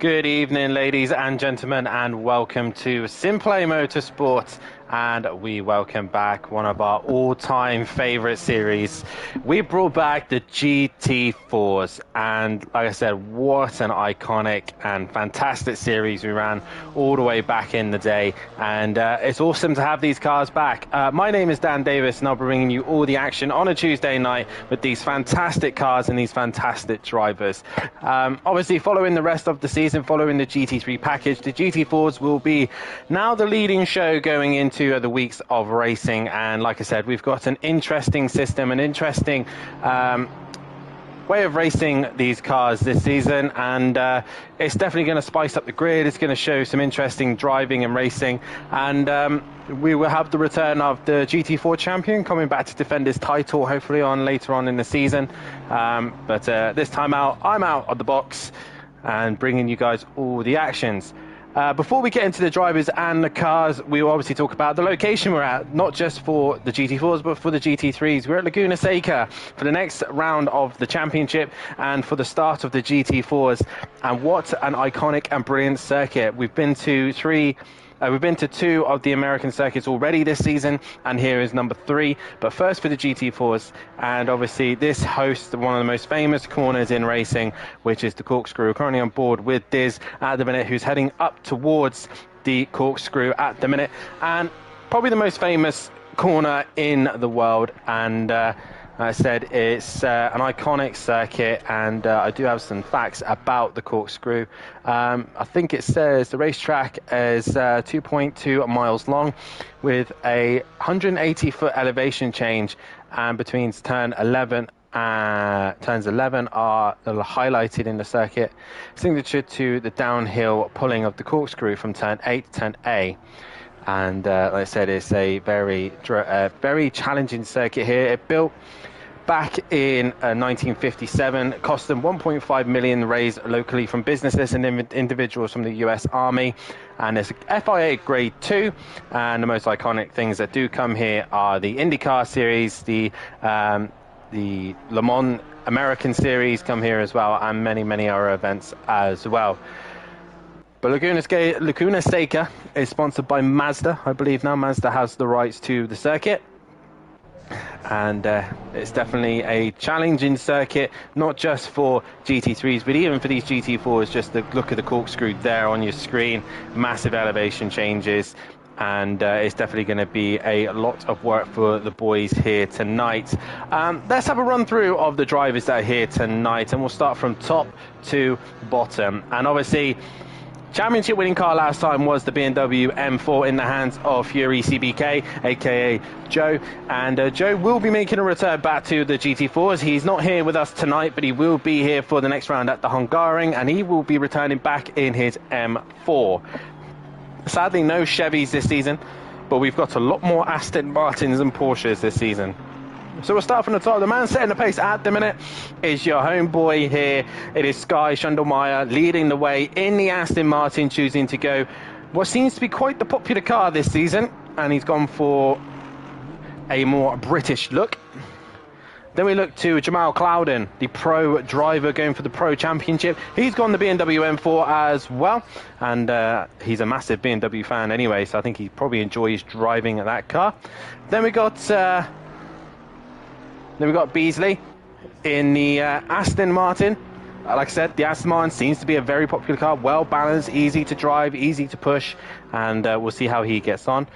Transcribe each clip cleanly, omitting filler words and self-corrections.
Good evening, ladies and gentlemen, and welcome to SimPlay Motorsport. And we welcome back one of our all-time favorite series. We brought back the GT4s, and like I said, what an iconic and fantastic series we ran all the way back in the day, and it's awesome to have these cars back. My name is Dan Davis, and I'll be bringing you all the action on a Tuesday night with these fantastic cars and these fantastic drivers. Obviously, following the rest of the season, following the GT3 package, the GT4s will be now the leading show going into the weeks of racing. And like I said, we've got an interesting system, an interesting way of racing these cars this season, and it's definitely going to spice up the grid. It's going to show some interesting driving and racing, and we will have the return of the GT4 champion coming back to defend his title, hopefully later on in the season. But this time out, I'm out of the box and bringing you guys all the actions. Before we get into the drivers and the cars, we will obviously talk about the location we're at, not just for the GT4s, but for the GT3s. We're at Laguna Seca for the next round of the championship and for the start of the GT4s. And what an iconic and brilliant circuit. We've been to two of the American circuits already this season, and here is number 3. But first for the GT4s, and obviously this hosts one of the most famous corners in racing, which is the corkscrew. Currently on board with Diz at the minute, who's heading up towards the corkscrew at the minute, and probably the most famous corner in the world. And I said it's an iconic circuit, and I do have some facts about the corkscrew. I think it says the racetrack is 2.2 miles long with a 180-foot elevation change, and between turns 11 are highlighted in the circuit, signature to the downhill pulling of the corkscrew from turn 8 to turn A. And like I said, it's a very challenging circuit here. It built back in 1957, cost them 1.5 million raised locally from businesses and individuals from the US Army, and it's FIA grade 2. And the most iconic things that do come here are the IndyCar series, the Le Mans American series come here as well, and many other events as well. But Laguna Seca is sponsored by Mazda. I believe now Mazda has the rights to the circuit. And it's definitely a challenging circuit, not just for GT3s, but even for these GT4s. Just the look at the corkscrew there on your screen, massive elevation changes. And it's definitely going to be a lot of work for the boys here tonight. Let's have a run through of the drivers that are here tonight, and we'll start from top to bottom. And obviously, championship winning car last time was the BMW M4 in the hands of Fury CBK, aka Joe. And Joe will be making a return back to the GT4s. He's not here with us tonight, but he will be here for the next round at the Hungaroring, and he will be returning back in his M4. Sadly, no Chevys this season, but we've got a lot more Aston Martins and Porsches this season. So we'll start from the top. The man setting the pace at the minute is your homeboy here. It is Sky Schundelmeyer leading the way in the Aston Martin, choosing to go what seems to be quite the popular car this season, and he's gone for a more British look. Then we look to Jamal Clouden, the pro driver going for the pro championship. He's gone the BMW M4 as well, and he's a massive BMW fan anyway, so I think he probably enjoys driving that car. Then we got Beasley in the Aston Martin. Like I said, the Aston Martin seems to be a very popular car, well balanced, easy to drive, easy to push, and we'll see how he gets on.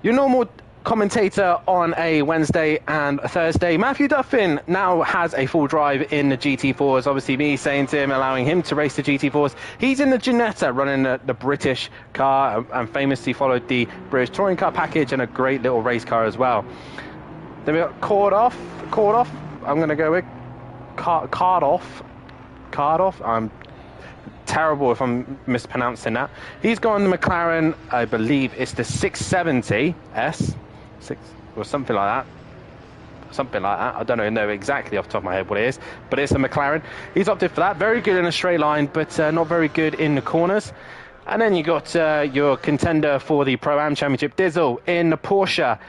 Your normal commentator on a Wednesday and a Thursday, Matthew Duffin, now has a full drive in the GT4s. Obviously me saying to him, allowing him to race the GT4s. He's in the Ginetta running the British car, and famously followed the British Touring Car package, and a great little race car as well. Then we got Cordoff. I'm going to go with Cardoff. I'm terrible if I'm mispronouncing that. He's gone the McLaren, I believe it's the 670S, or something like that. I don't know exactly off the top of my head what it is, but it's a McLaren. He's opted for that. Very good in a straight line, but not very good in the corners. And then you got your contender for the Pro-Am Championship, Dizzle, in the Porsche.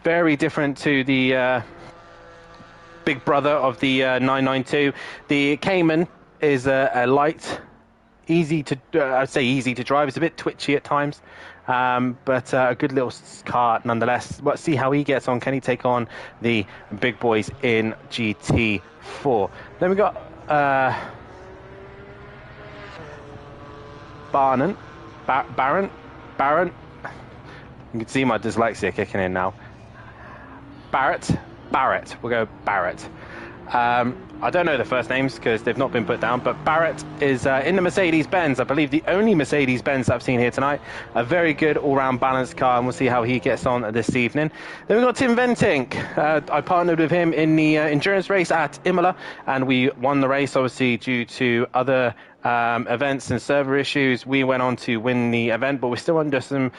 Very different to the big brother of the 992. The Cayman is a light Easy to, I'd say easy to drive. It's a bit twitchy at times, but a good little car nonetheless. Let's see how he gets on. Can he take on the big boys in GT4? Then we got Barron. You can see my dyslexia kicking in now. Barrett. We'll go Barrett. I don't know the first names because they've not been put down, but Barrett is in the Mercedes-Benz. I believe the only Mercedes-Benz I've seen here tonight. A very good all-round balanced car, and we'll see how he gets on this evening. Then we've got Tim Ventink. I partnered with him in the endurance race at Imola, and we won the race, obviously, due to other events and server issues. We went on to win the event, but we're still under some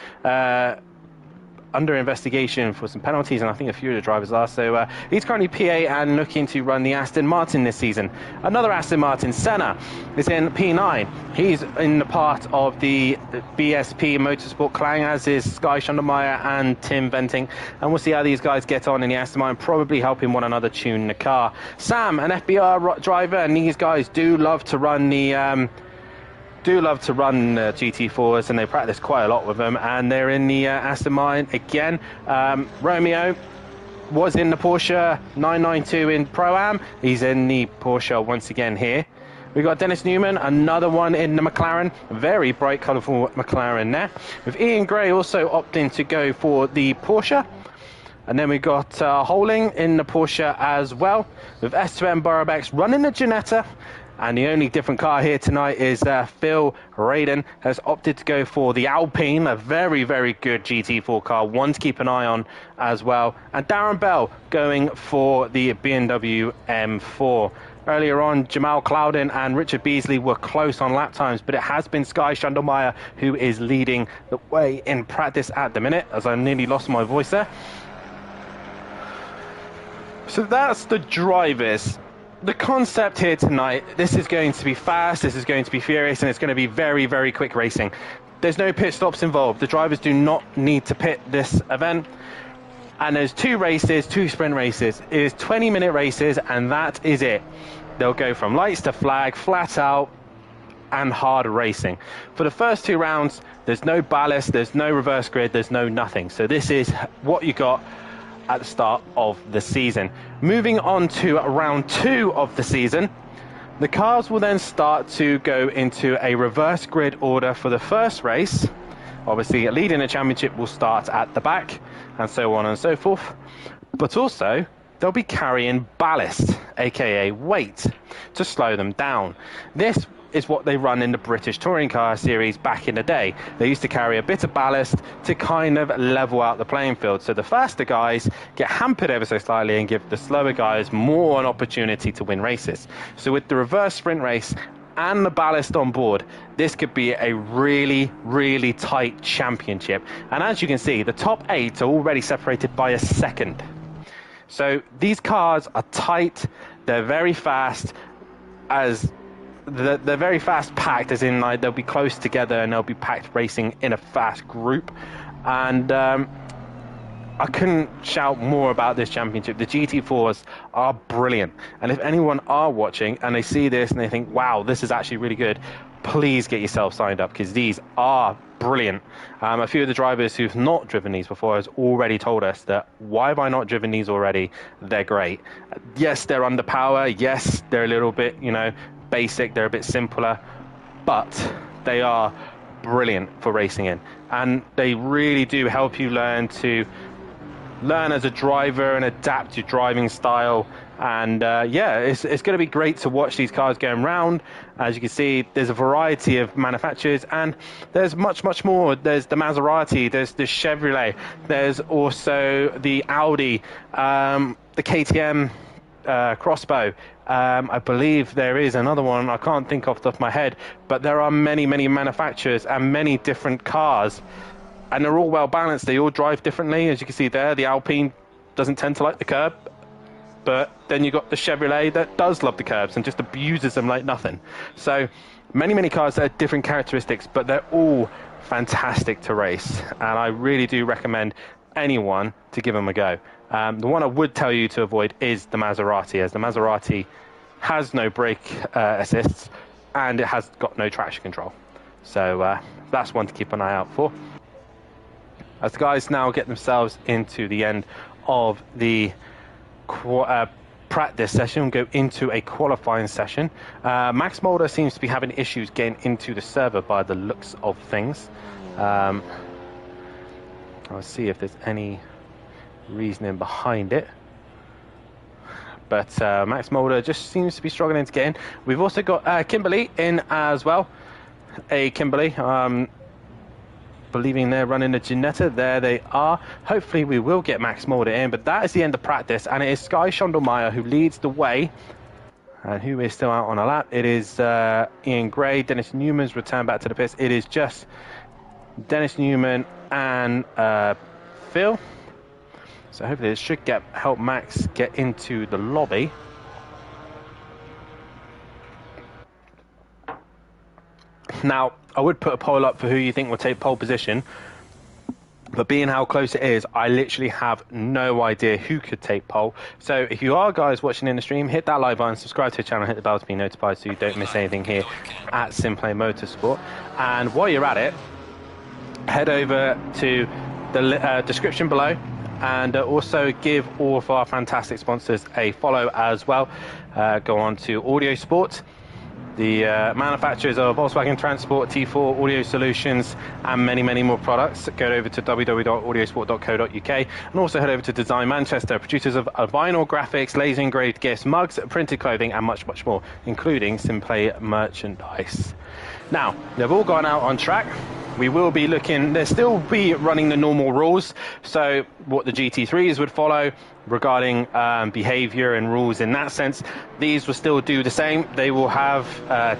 under investigation for some penalties, and I think a few of the drivers are. So he's currently PA and looking to run the Aston Martin this season. Another Aston Martin, Senna, is in P9. He's in the part of the BSP Motorsport clan, as is Sky Schundermeyer and Tim Ventink, and we'll see how these guys get on in the Aston Martin, probably helping one another tune the car. Sam, an FBR driver, and these guys do love to run the GT4s, and they practice quite a lot with them, and they're in the Aston Martin again. Romeo was in the Porsche 992 in Pro-Am. He's in the Porsche once again here. We've got Dennis Newman, another one in the McLaren, very bright, colourful McLaren there. With Ian Gray also opting to go for the Porsche. And then we've got Holing in the Porsche as well, with Esteban Barabex running the Ginetta. And the only different car here tonight is Phil Radin has opted to go for the Alpine, a very, very good GT4 car, one to keep an eye on as well. And Darren Bell going for the BMW M4. Earlier on, Jamal Clouden and Richard Beasley were close on lap times, but it has been Sky Schundermeyer who is leading the way in practice at the minute, as I nearly lost my voice there. So that's the drivers. The concept here tonight, this is going to be fast, this is going to be furious, and it's going to be very, very quick racing. There's no pit stops involved. The drivers do not need to pit this event. And there's two sprint races. It is 20-minute races, and that is it. They'll go from lights to flag, flat out, and hard racing. For the first two rounds, there's no ballast, there's no reverse grid, there's no nothing. So this is what you got at the start of the season. Moving on to round 2 of the season, the cars will then start to go into a reverse grid order for the first race. Obviously, leading the championship will start at the back, and so on and so forth. But also, they'll be carrying ballast, aka weight, to slow them down. This is what they run in the British Touring Car Series back in the day. They used to carry a bit of ballast to kind of level out the playing field. So the faster guys get hampered ever so slightly and give the slower guys more an opportunity to win races. So with the reverse sprint race and the ballast on board, this could be a really, really tight championship. And as you can see, the top 8 are already separated by a second. So these cars are tight, they're very fast, they're very fast packed, as in like they'll be close together and they'll be packed racing in a fast group. And I couldn't shout more about this championship. The GT4s are brilliant, and if anyone are watching and they see this and they think, wow, this is actually really good, please get yourself signed up, because these are brilliant. A few of the drivers who've not driven these before has already told us that, why have I not driven these already? They're great. Yes, they're under power. Yes, they're a little bit, basic, they're a bit simpler, but they are brilliant for racing in, and they really do help you learn as a driver and adapt your driving style. And it's going to be great to watch these cars going round. As you can see, there's a variety of manufacturers, and there's much more. There's the Maserati, there's the Chevrolet, there's also the Audi, the KTM Crossbow. I believe there is another one, I can't think off the top of my head, but there are many manufacturers and many different cars, and they're all well balanced. They all drive differently. As you can see there, the Alpine doesn't tend to like the curb, but then you got the Chevrolet that does love the curbs and just abuses them like nothing. So many cars that have different characteristics, but they're all fantastic to race, and I really do recommend anyone to give them a go. The one I would tell you to avoid is the Maserati, as the Maserati has no brake assists, and it has got no traction control. So that's one to keep an eye out for. As the guys now get themselves into the end of the practice session, we'll go into a qualifying session. Max Mulder seems to be having issues getting into the server by the looks of things. I'll see if there's any reasoning behind it. But Max Mulder just seems to be struggling to get in. We've also got Kimberly in as well. Kimberly, believing they're running a Ginetta. There they are. Hopefully we will get Max Mulder in, but that is the end of practice, and it is Sky Schondelmeyer who leads the way. And who is still out on a lap? It is Ian Gray. Dennis Newman's returned back to the pits. It is just Dennis Newman and Phil. So hopefully this should help Max get into the lobby. Now, I would put a poll up for who you think will take pole position, but being how close it is, I literally have no idea who could take pole. So if you are guys watching in the stream, hit that like button, subscribe to the channel, hit the bell to be notified so you don't miss anything here at SimPlay Motorsport. And while you're at it, head over to the description below, and also give all of our fantastic sponsors a follow as well. Go on to Audio Sport, the manufacturers of Volkswagen Transport, T4 Audio Solutions, and many, many more products. Go over to www.audiosport.co.uk, and also head over to Design Manchester, producers of vinyl graphics, laser engraved gifts, mugs, printed clothing, and much, much more, including SimPlay merchandise. Now, they've all gone out on track. We will be looking, they'll still be running the normal rules, so what the GT3s would follow regarding behavior and rules in that sense, these will still do the same. They will have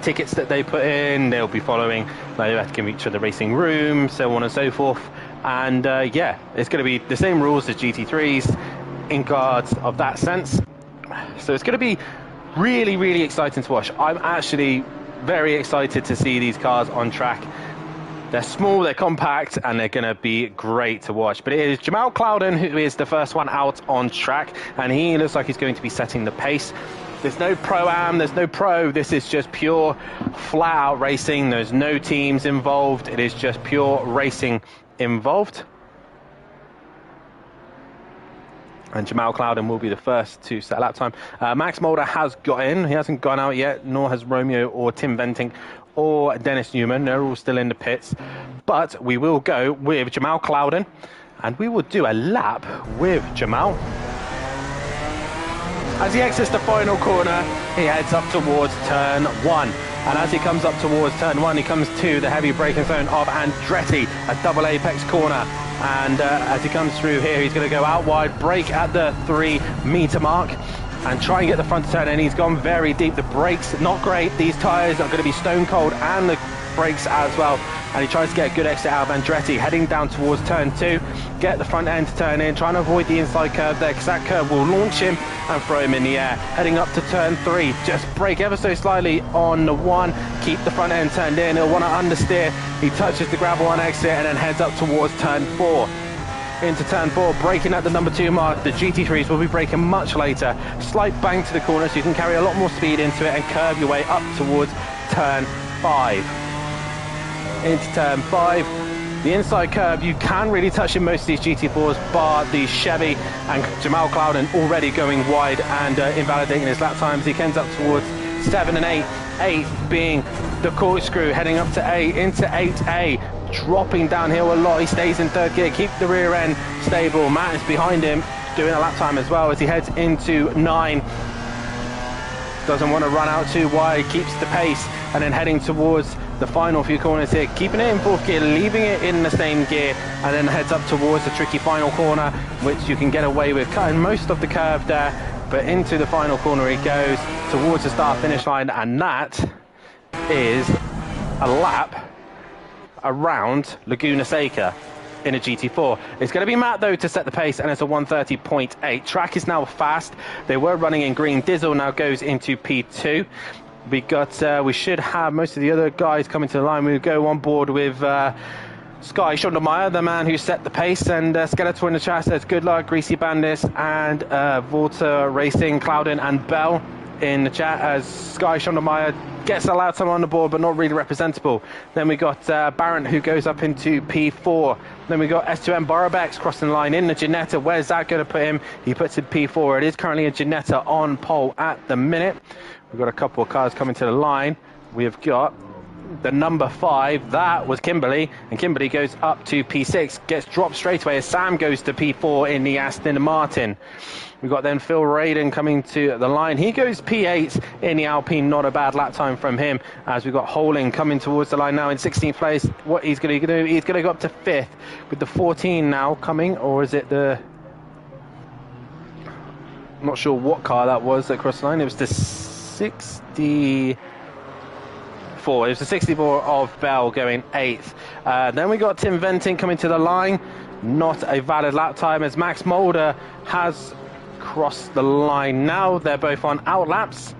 tickets that they put in, they'll be following, they have to reach the racing room, so on and so forth. And yeah, it's going to be the same rules as GT3s in regards of that sense. So it's going to be really, really exciting to watch. I'm actually very excited to see these cars on track. They're small, they're compact, and they're going to be great to watch. But it is Jamal Clouden who is the first one out on track, and he looks like he's going to be setting the pace. There's no Pro-Am, there's no Pro. This is just pure, flat-out racing. There's no teams involved. It is just pure racing involved. And Jamal Clouden will be the first to set lap time. Max Mulder has got in. He hasn't gone out yet, nor has Romeo or Tim Venting or Dennis Newman. They're all still in the pits. But we will go with Jamal Clouden, and we will do a lap with Jamal. As he exits the final corner, he heads up towards turn 1. And as he comes up towards turn 1, he comes to the heavy braking zone of Andretti, a double apex corner. And as he comes through here, he's going to go out wide, brake at the 3-meter mark, and try and get the front turn in. He's gone very deep. The brakes, not great. These tyres are going to be stone cold, and the brakes as well. And he tries to get a good exit out of Andretti, heading down towards turn 2, get the front end to turn in, trying to avoid the inside curve there, because that curve will launch him and throw him in the air. Heading up to turn 3, just brake ever so slightly on the 1, keep the front end turned in. He'll want to understeer. He touches the gravel on exit and then heads up towards turn 4. Into turn 4, braking at the number 2 mark. The GT3s will be braking much later. Slight bang to the corner so you can carry a lot more speed into it and curve your way up towards turn 5. Into turn 5, the inside curve, you can really touch in most of these GT4s, bar the Chevy, and Jamal Clouden already going wide and invalidating his lap times. He ends up towards 7 and 8, 8 being the corkscrew, heading up to A, into 8A, dropping downhill a lot. He stays in 3rd gear, keep the rear end stable. Matt is behind him, doing a lap time as well as he heads into 9. Doesn't want to run out too wide, keeps the pace, and then heading towards the final few corners here, keeping it in 4th gear, leaving it in the same gear, and then heads up towards the tricky final corner, which you can get away with cutting most of the curve there. But into the final corner he goes, towards the start finish line, and that is a lap around Laguna Seca in a GT4. It's going to be Matt though to set the pace, and it's a 1:30.8. Track is now fast. They were running in green. Dizzle now goes into P2. We should have most of the other guys coming to the line. We'll go on board with Sky Schondelmeyer, the man who set the pace, and Skeletor in the chat says good luck, Greasy Bandits, and Volta Racing, Clouden and Bell. in the chat as Sky Schondermeyer gets a lap time on the board, but not really representable. Then we got Barrett, who goes up into P4. Then we got S2M Borobex crossing the line in the Ginetta. Where's that going to put him? He puts in P4. It is currently a Ginetta on pole at the minute. We've got a couple of cars coming to the line. We've got the number 5, that was Kimberly, and Kimberly goes up to P6, gets dropped straight away as Sam goes to P4 in the Aston Martin. We've got then Phil Radin coming to the line. He goes P8 in the Alpine, not a bad lap time from him, as we've got Holing coming towards the line now in 16th place. What he's going to do, he's going to go up to 5th with the 14 now coming, or is it the... I'm not sure what car that was that crossed the line. It was the 64. It was the 64 of Bell going 8th. Then we got Tim Venting coming to the line. Not a valid lap time as Max Mulder has crossed the line now. They're both on out laps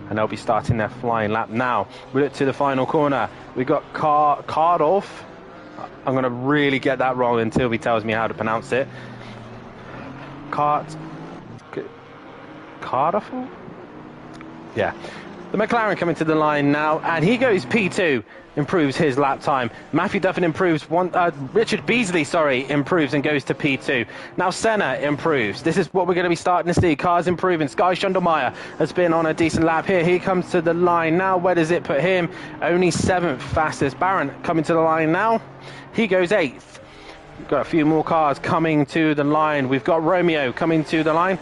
and they'll be starting their flying lap now. We look to the final corner. We got Cardolf. I'm going to really get that wrong until he tells me how to pronounce it. Cardolf? Yeah. The McLaren coming to the line now, and he goes P2, improves his lap time. Matthew Duffin improves Richard Beasley, improves and goes to P2. Now Senna improves. This is what we're going to be starting to see. Cars improving. Sky Schondermeyer has been on a decent lap here. He comes to the line now. Where does it put him? Only 7th fastest. Barron coming to the line now. He goes 8th. We've got a few more cars coming to the line. We've got Romeo coming to the line.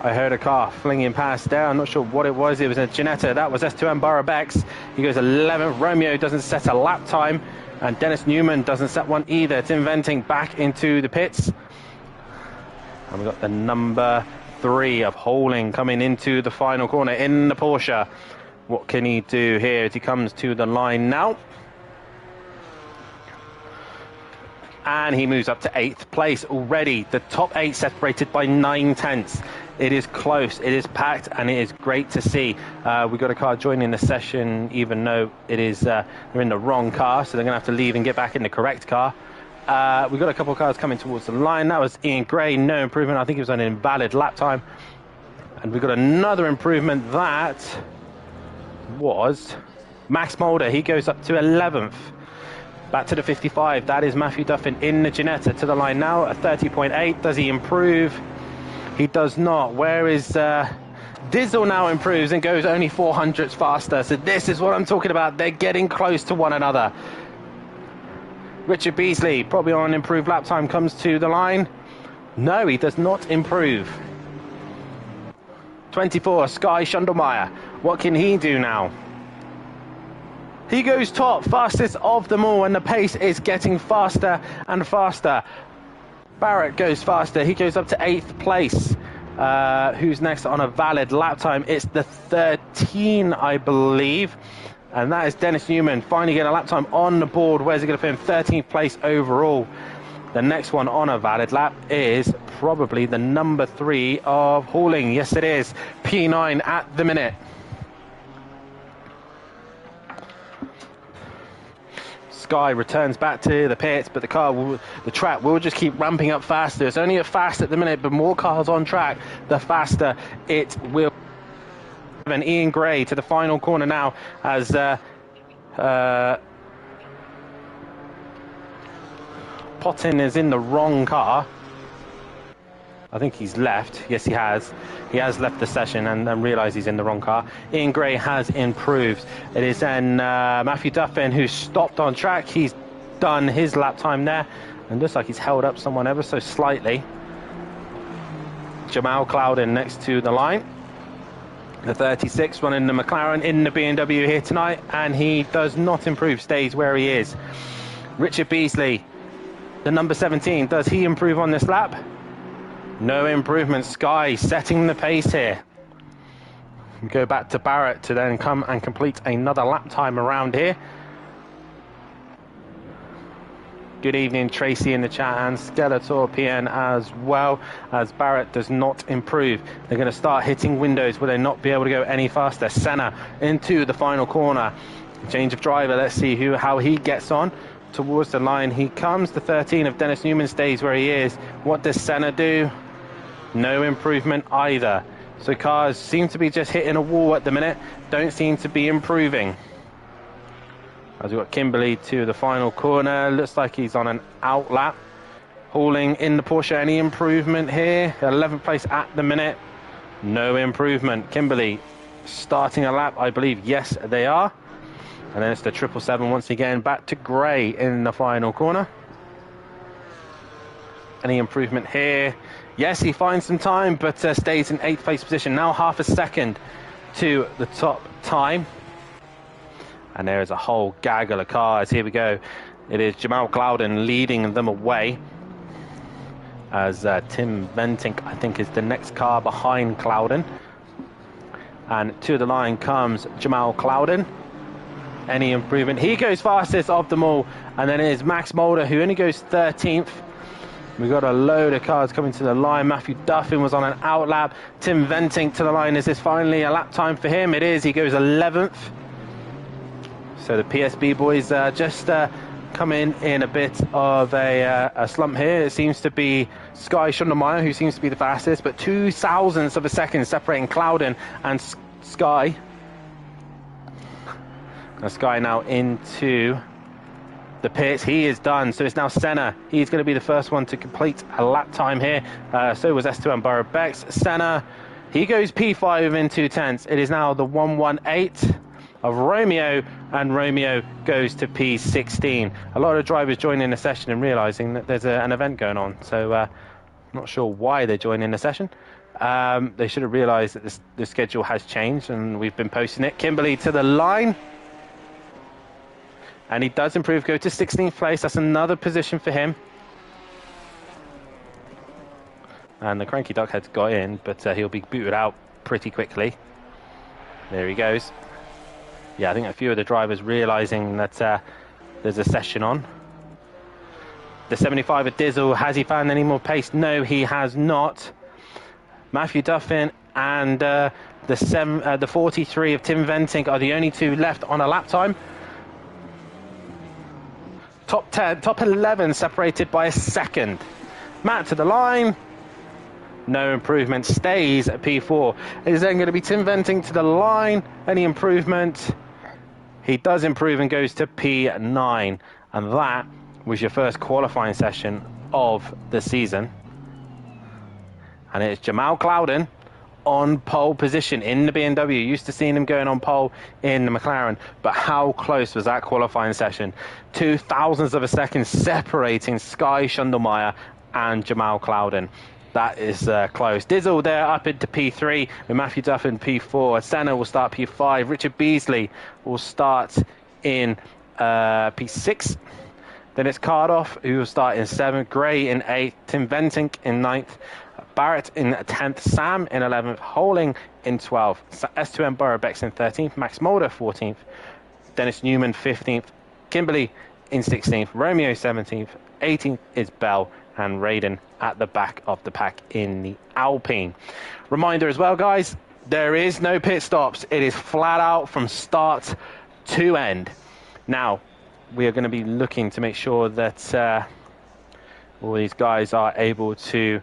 I heard a car flinging past there. I'm not sure what it was. It was a Ginetta. That was S2M Borobex. He goes 11th. Romeo doesn't set a lap time. And Dennis Newman doesn't set one either. It's inventing back into the pits. And we've got the number 3 of Holing coming into the final corner in the Porsche. What can he do here as he comes to the line now? And he moves up to 8th place already. The top 8 separated by 9/10. It is close, it is packed, and it is great to see. We've got a car joining the session, even though it is they're in the wrong car, so they're going to have to leave and get back in the correct car. We've got a couple of cars coming towards the line. That was Ian Gray, no improvement. I think he was on an invalid lap time. And we've got another improvement. That was Max Mulder. He goes up to 11th. Back to the 55. That is Matthew Duffin in the Ginetta to the line now at 30.8. Does he improve? He does not. Where is Dizzle now improves and goes only 400s faster. So this is what I'm talking about. They're getting close to one another. Richard Beasley, probably on an improved lap time, comes to the line. No, he does not improve. 24, Sky Schondermeyer. What can he do now? He goes top, fastest of them all, and the pace is getting faster and faster. Barrett goes faster. He goes up to 8th place. Who's next on a valid lap time? It's the 13, I believe. And that is Dennis Newman. Finally getting a lap time on the board. Where's he going to put him? 13th place overall. The next one on a valid lap is probably the number 3 of Holing. Yes, it is. P9 at the minute. Sky returns back to the pits, but the track will just keep ramping up faster. It's only at fast at the minute, but more cars on track, the faster it will. And Ian Gray to the final corner now as Pottin is in the wrong car. I think he's left. Yes, he has. He has left the session and then realised he's in the wrong car. Ian Gray has improved. It is then Matthew Duffin who stopped on track. He's done his lap time there and looks like he's held up someone ever so slightly. Jamal Clouden next to the line. The 36 running the McLaren in the BMW here tonight, and he does not improve, stays where he is. Richard Beasley, the number 17, does he improve on this lap? No improvement. Sky setting the pace here. We go back to Barrett to then come and complete another lap time around here. Good evening, Tracy in the chat, and Skeletor PN as well, as Barrett does not improve. They're going to start hitting windows. Will they not be able to go any faster? Senna into the final corner. Change of driver. Let's see how he gets on. Towards the line he comes. The 13 of Dennis Newman stays where he is. What does Senna do? No improvement either. So cars seem to be just hitting a wall at the minute, don't seem to be improving. As we've got Kimberly to the final corner, looks like he's on an out lap. Hauling in the Porsche, any improvement here? 11th place at the minute, no improvement. Kimberly starting a lap, I believe, yes they are. And then it's the 777 once again, back to Gray in the final corner. Any improvement here? Yes, he finds some time, but stays in 8th place position. Now half a second to the top time. And there is a whole gaggle of cars. Here we go. It is Jamal Clouden leading them away. As Tim Ventink, I think, is the next car behind Clouden. And to the line comes Jamal Clouden. Any improvement? He goes fastest of them all. And then it is Max Mulder, who only goes 13th. We've got a load of cars coming to the line. Matthew Duffin was on an out lap. Tim Ventink to the line. Is this finally a lap time for him? It is. He goes 11th. So the PSB boys just come in a bit of a slump here. It seems to be Sky Schundermeyer who seems to be the fastest, but 0.02 of a second separating Clouden and Sky. And Sky now into the pits. He is done, so it's now Senna. He's going to be the first one to complete a lap time here. So was S2M Borough Bex. Senna, he goes P5 within 2/10. It is now the 118 of Romeo, and Romeo goes to P16. A lot of drivers joining the session and realizing that there's an event going on, so I'm not sure why they're joining the session. They should have realized that the schedule has changed, and we've been posting it. Kimberly to the line, and he does improve, go to 16th place. That's another position for him. And the Cranky Duck has got in, but he'll be booted out pretty quickly. There he goes. Yeah, I think a few of the drivers realizing that there's a session on. The 75 of Dizzle, has he found any more pace? No, he has not. Matthew Duffin and the 43 of Tim Ventink are the only two left on a lap time. Top 10, top 11 separated by a second. Matt to the line. No improvement, stays at P4. It is then going to be Tim Ventink to the line. Any improvement? He does improve and goes to P9. And that was your first qualifying session of the season. And it's Jamal Clouden on pole position in the BMW. Used to seeing him going on pole in the McLaren. But how close was that qualifying session? 0.02 of a second separating Sky Schundelmeyer and Jamal Clouden. That is close. Dizzle there up into P3 with Matthew Duff in P4. Senna will start P5. Richard Beasley will start in P6. Then it's Cardoff who will start in 7th. Gray in 8th. Tim Ventink in 9th. Barrett in 10th. Sam in 11th. Holing in 12th. S2M Borough Bex in 13th. Max Mulder 14th. Dennis Newman 15th. Kimberly in 16th. Romeo 17th. 18th is Bell. And Raiden at the back of the pack in the Alpine. Reminder as well, guys, there is no pit stops. It is flat out from start to end. Now, we are going to be looking to make sure that all these guys are able to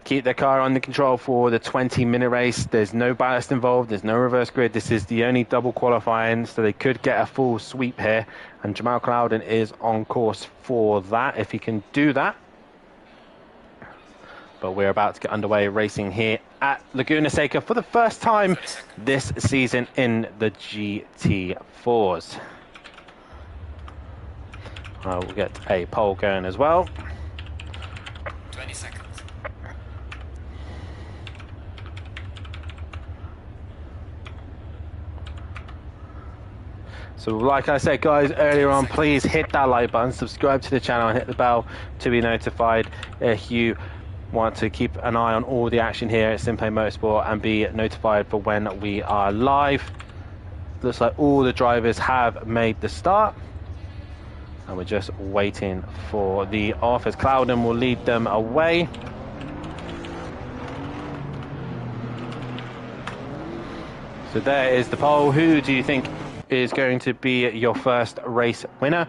keep their car under control for the 20-minute race. There's no ballast involved. There's no reverse grid. This is the only double qualifying, so they could get a full sweep here. And Jamal Clouden is on course for that, if he can do that. But we're about to get underway racing here at Laguna Seca for the first time this season in the GT4s. We'll get a pole going as well. 20 seconds. So like I said, guys, earlier on, please hit that like button, subscribe to the channel and hit the bell to be notified if you want to keep an eye on all the action here at SimPlay Motorsport and be notified for when we are live. Looks like all the drivers have made the start. And we're just waiting for the off as Clouden will lead them away. So there is the pole. Who do you think is going to be your first race winner?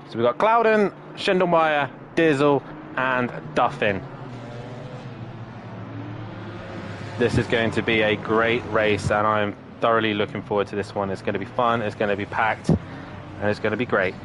So we've got Clouden, Schindelmeyer, Dizzle and Duffin. This is going to be a great race, and I'm thoroughly looking forward to this one. It's going to be fun, it's going to be packed, and it's going to be great.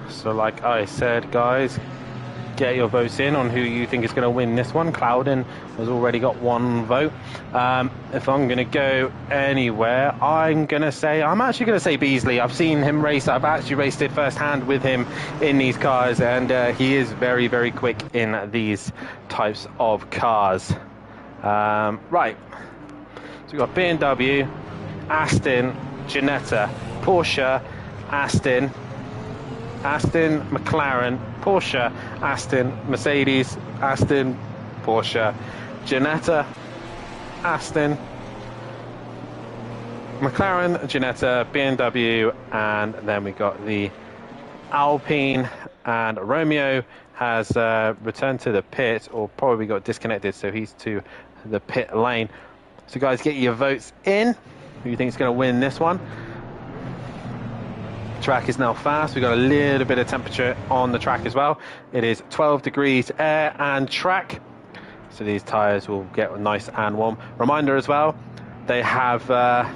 So like I said, guys, get your votes in on who you think is going to win this one. Clouden has already got one vote. If I'm going to go anywhere, I'm actually going to say Beasley. I've seen him race. I've actually raced it firsthand with him in these cars, and he is very, very quick in these types of cars. Right. So we've got BMW, Aston, Ginetta, Porsche, Aston, McLaren, Porsche, Aston, Mercedes, Aston, Porsche, Ginetta, Aston, McLaren, Ginetta, BMW, and then we got the Alpine, and Romeo has returned to the pit, or probably got disconnected, so he's to the pit lane. So guys, get your votes in. Who you think is going to win this one? Track is now fast. We've got a little bit of temperature on the track as well. It is 12 degrees air and track, so these tires will get nice and warm. Reminder as well, they have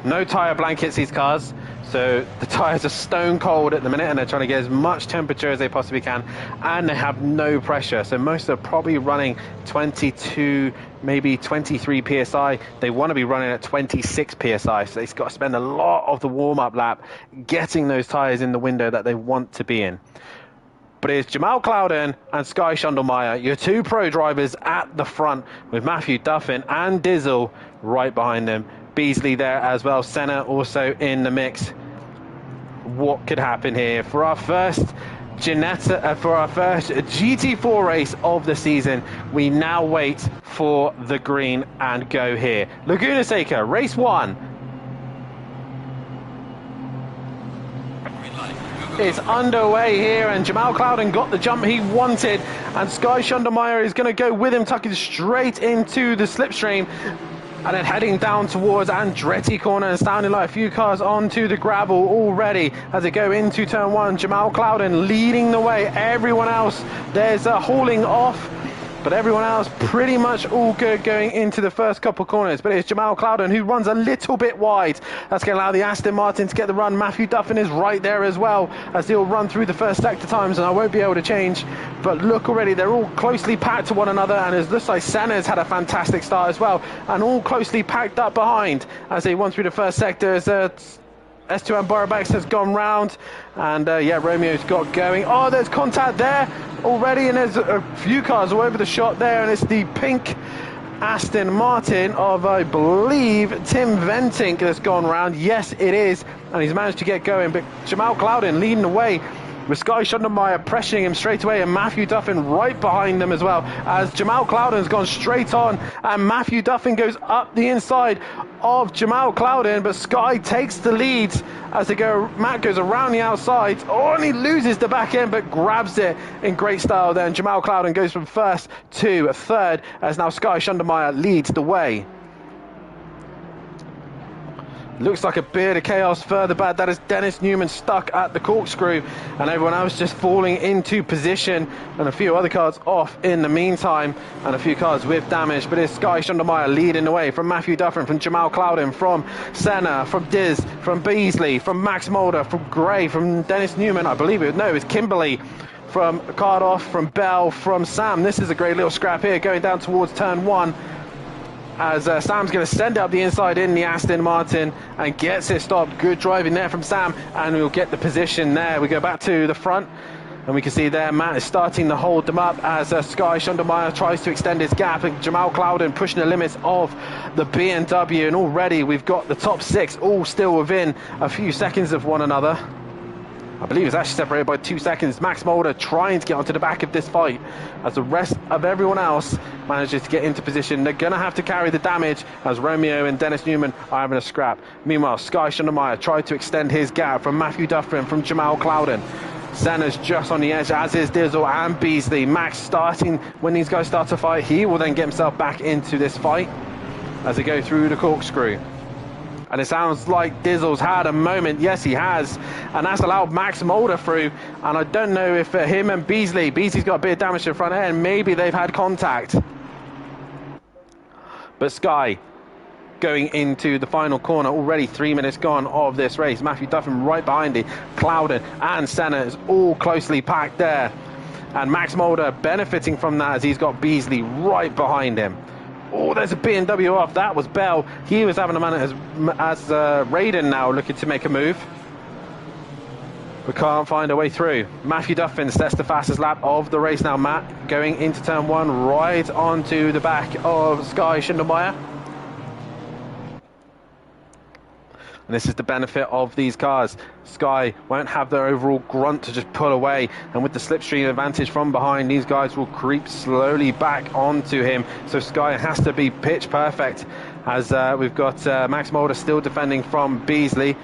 no tire blankets, these cars, so the tires are stone cold at the minute, and they're trying to get as much temperature as they possibly can, and they have no pressure, so most are probably running 22, maybe 23 psi. They want to be running at 26 psi, so they've got to spend a lot of the warm-up lap getting those tires in the window that they want to be in. But it's Jamal Clouden and Sky Schundelmeyer, your two pro drivers at the front, with Matthew Duffin and Dizzle right behind them. Beasley there as well, Senna also in the mix. What could happen here for our first GT4 race of the season? We now wait for the green and go here. Laguna Seca, race 1. It's underway here, and Jamal Clouden got the jump he wanted, and Sky Schundelmeyer is going to go with him, tucking straight into the slipstream, and then heading down towards Andretti corner, and sounding like a few cars onto the gravel already as they go into turn 1. Jamal Clouden leading the way. Everyone else, there's a hauling off, but everyone else pretty much all good going into the first couple corners. But it's Jamal Clouden who runs a little bit wide. That's going to allow the Aston Martin to get the run. Matthew Duffin is right there as well, as they'll run through the first sector times, and I won't be able to change. But look already, they're all closely packed to one another, and it looks like Senna's had a fantastic start as well, and all closely packed up behind as they run through the first sector. As S2 and Borobax has gone round, and yeah, Romeo's got going. Oh, there's contact there already, and there's a few cars all over the shot there, and it's the pink Aston Martin of, I believe, Tim Ventink that's gone round. Yes, it is, and he's managed to get going, but Jamal Clouden leading the way, with Sky Schundelmeyer pressuring him straight away, and Matthew Duffin right behind them as well, as Jamal Clouden's gone straight on, and Matthew Duffin goes up the inside of Jamal Clouden, but Sky takes the lead as they go. Matt goes around the outside, oh, and he loses the back end, but grabs it in great style then. Jamal Clouden goes from first to third, as now Sky Schundelmeyer leads the way. Looks like a bit of chaos further back. That is Dennis Newman stuck at the corkscrew, and everyone else just falling into position, and a few other cars off in the meantime, and a few cars with damage. But it's Sky Schundelmeyer leading the way from Matthew Duffin, from Jamal Clouden, from Senna, from Diz, from Beasley, from Max Mulder, from Gray, from Dennis Newman, I believe it's Kimberly, from Cardoff, from Bell, from Sam. This is a great little scrap here going down towards turn 1. As Sam's going to send it up the inside in the Aston Martin and gets it stopped. Good driving there from Sam, and we'll get the position there. We go back to the front, and we can see there Matt is starting to hold them up as Sky Schundelmeyer tries to extend his gap, and Jamal Clouden pushing the limits of the BMW, and already we've got the top 6 all still within a few seconds of one another. I believe it's actually separated by 2 seconds. Max Mulder trying to get onto the back of this fight, as the rest of everyone else manages to get into position. They're going to have to carry the damage, as Romeo and Dennis Newman are having a scrap. Meanwhile, Sky Schundelmeyer tried to extend his gap from Matthew Duffin, from Jamal Clouden. Senna's just on the edge, as is Dizzle and Beasley. Max starting, when these guys start to fight, he will then get himself back into this fight as they go through the corkscrew. And it sounds like Dizzle's had a moment. Yes, he has. And that's allowed Max Mulder through. And I don't know if him and Beasley's got a bit of damage to the front end. Maybe they've had contact. But Sky going into the final corner, already 3 minutes gone of this race. Matthew Duffin right behind it. Clouden and Senna is all closely packed there. And Max Mulder benefiting from that as he's got Beasley right behind him. Oh, there's a BMW off. That was Bell. He was having a man as Raiden now looking to make a move. We can't find a way through. Matthew Duffin sets the fastest lap of the race now. Matt going into turn one, right onto the back of Sky Schindelmeyer. And this is the benefit of these cars. Sky won't have their overall grunt to just pull away. And with the slipstream advantage from behind, these guys will creep slowly back onto him. So Sky has to be pitch perfect. As we've got Max Mulder still defending from Beasley.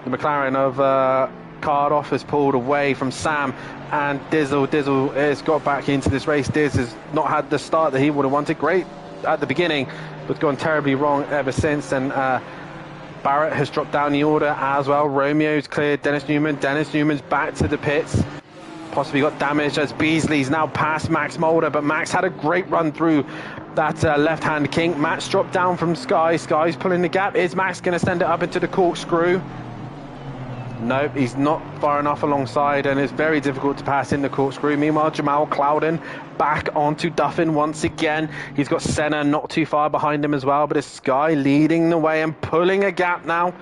The McLaren of Cardoff has pulled away from Sam and Dizzle. Dizzle has got back into this race. Diz has not had the start that he would have wanted. Great at the beginning, but gone terribly wrong ever since. And Barrett has dropped down the order as well. Romeo's cleared Dennis Newman. Dennis Newman's back to the pits. Possibly got damaged as Beasley's now past Max Mulder, but Max had a great run through that left-hand kink. Max dropped down from Sky. Sky's pulling the gap. Is Max going to send it up into the corkscrew? Nope, he's not far enough alongside, and it's very difficult to pass in the corkscrew. Meanwhile, Jamal Clouden back onto Duffin once again. He's got Senna not too far behind him as well, but it's Sky leading the way and pulling a gap now.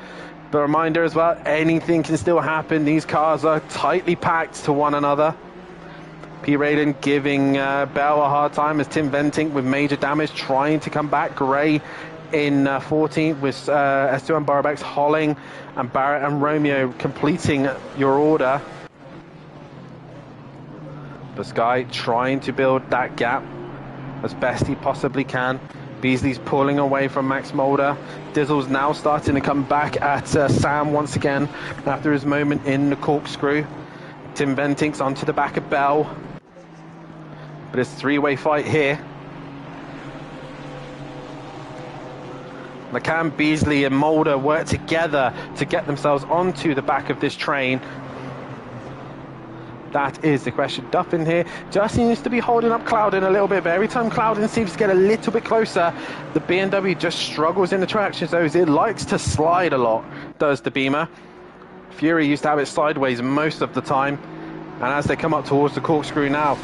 The reminder as well, anything can still happen. These cars are tightly packed to one another. P. Raiden giving Bell a hard time as Tim Venting with major damage trying to come back. Gray in 14th with S2 and Barbex, Holling and Barrett and Romeo completing your order. But Sky trying to build that gap as best he possibly can. Beasley's pulling away from Max Mulder. Dizzle's now starting to come back at Sam once again after his moment in the corkscrew. Tim Venting's onto the back of Bell. But it's a three-way fight here. McCann, Beasley and Mulder work together to get themselves onto the back of this train. That is the question. Duffin here just seems to be holding up Clouden a little bit, but every time Clouden seems to get a little bit closer, the BMW just struggles in the traction zones. It likes to slide a lot, does the Beamer. Fury used to have it sideways most of the time, and as they come up towards the corkscrew now,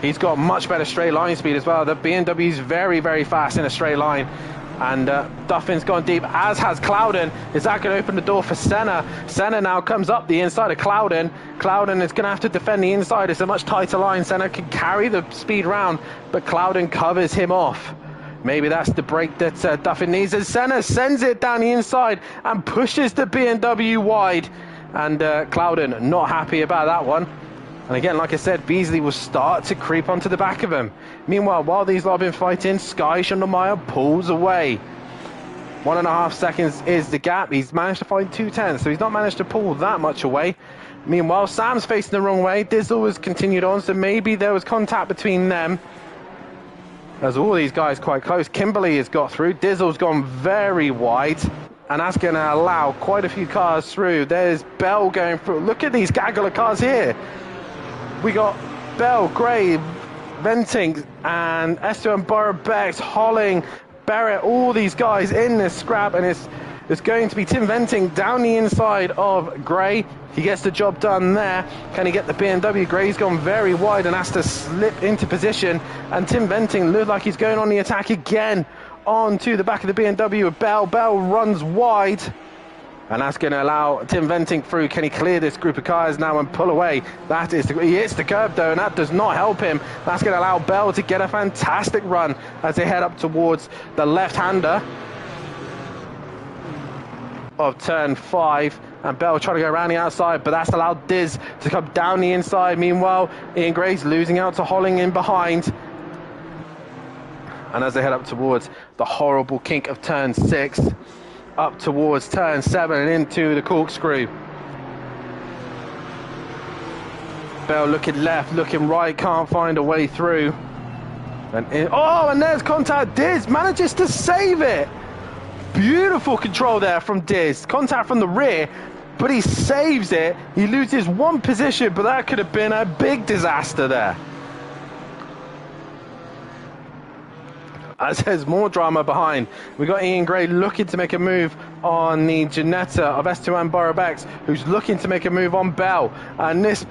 he's got much better straight line speed as well. The BMW is very, very fast in a straight line. And Duffin's gone deep, as has Clouden. Is that going to open the door for Senna? Senna now comes up the inside of Clouden. Clouden is going to have to defend the inside. It's a much tighter line. Senna can carry the speed round, but Clouden covers him off. Maybe that's the break that Duffin needs. And Senna sends it down the inside and pushes the BMW wide. And Clouden not happy about that one. And again, like I said, Beasley will start to creep onto the back of him. Meanwhile, while these lot have been fighting, Sky Schindelmeyer pulls away. 1.5 seconds is the gap. He's managed to find 2/10, so he's not managed to pull that much away. Meanwhile, Sam's facing the wrong way. Dizzle has continued on, so maybe there was contact between them. As all these guys quite close. Kimberly has got through. Dizzle's gone very wide. And that's going to allow quite a few cars through. There's Bell going through. Look at these gaggle of cars here. We got Bell, Gray, Venting, and S2 and Borobex, Holling, Barrett, all these guys in this scrap, and it's going to be Tim Venting down the inside of Gray. He gets the job done there. Can he get the BMW? Gray's gone very wide and has to slip into position, and Tim Venting looks like he's going on the attack again onto the back of the BMW with Bell. Bell runs wide. And that's going to allow Tim Venting through. Can he clear this group of cars now and pull away? That is, he hits the curb though, and that does not help him. That's going to allow Bell to get a fantastic run as they head up towards the left-hander of turn 5. And Bell trying to go around the outside, but that's allowed Diz to come down the inside. Meanwhile, Ian Gray's losing out to Holling in behind. And as they head up towards the horrible kink of turn 6, up towards turn 7 and into the corkscrew. Bell looking left, looking right, can't find a way through. And there's contact. Diz manages to save it. Beautiful control there from Diz. Contact from the rear, but he saves it. He loses one position, but that could have been a big disaster there. As there's more drama behind, we got Ian Gray looking to make a move on the Ginetta of S2M Borobex, who's looking to make a move on Bell. And this...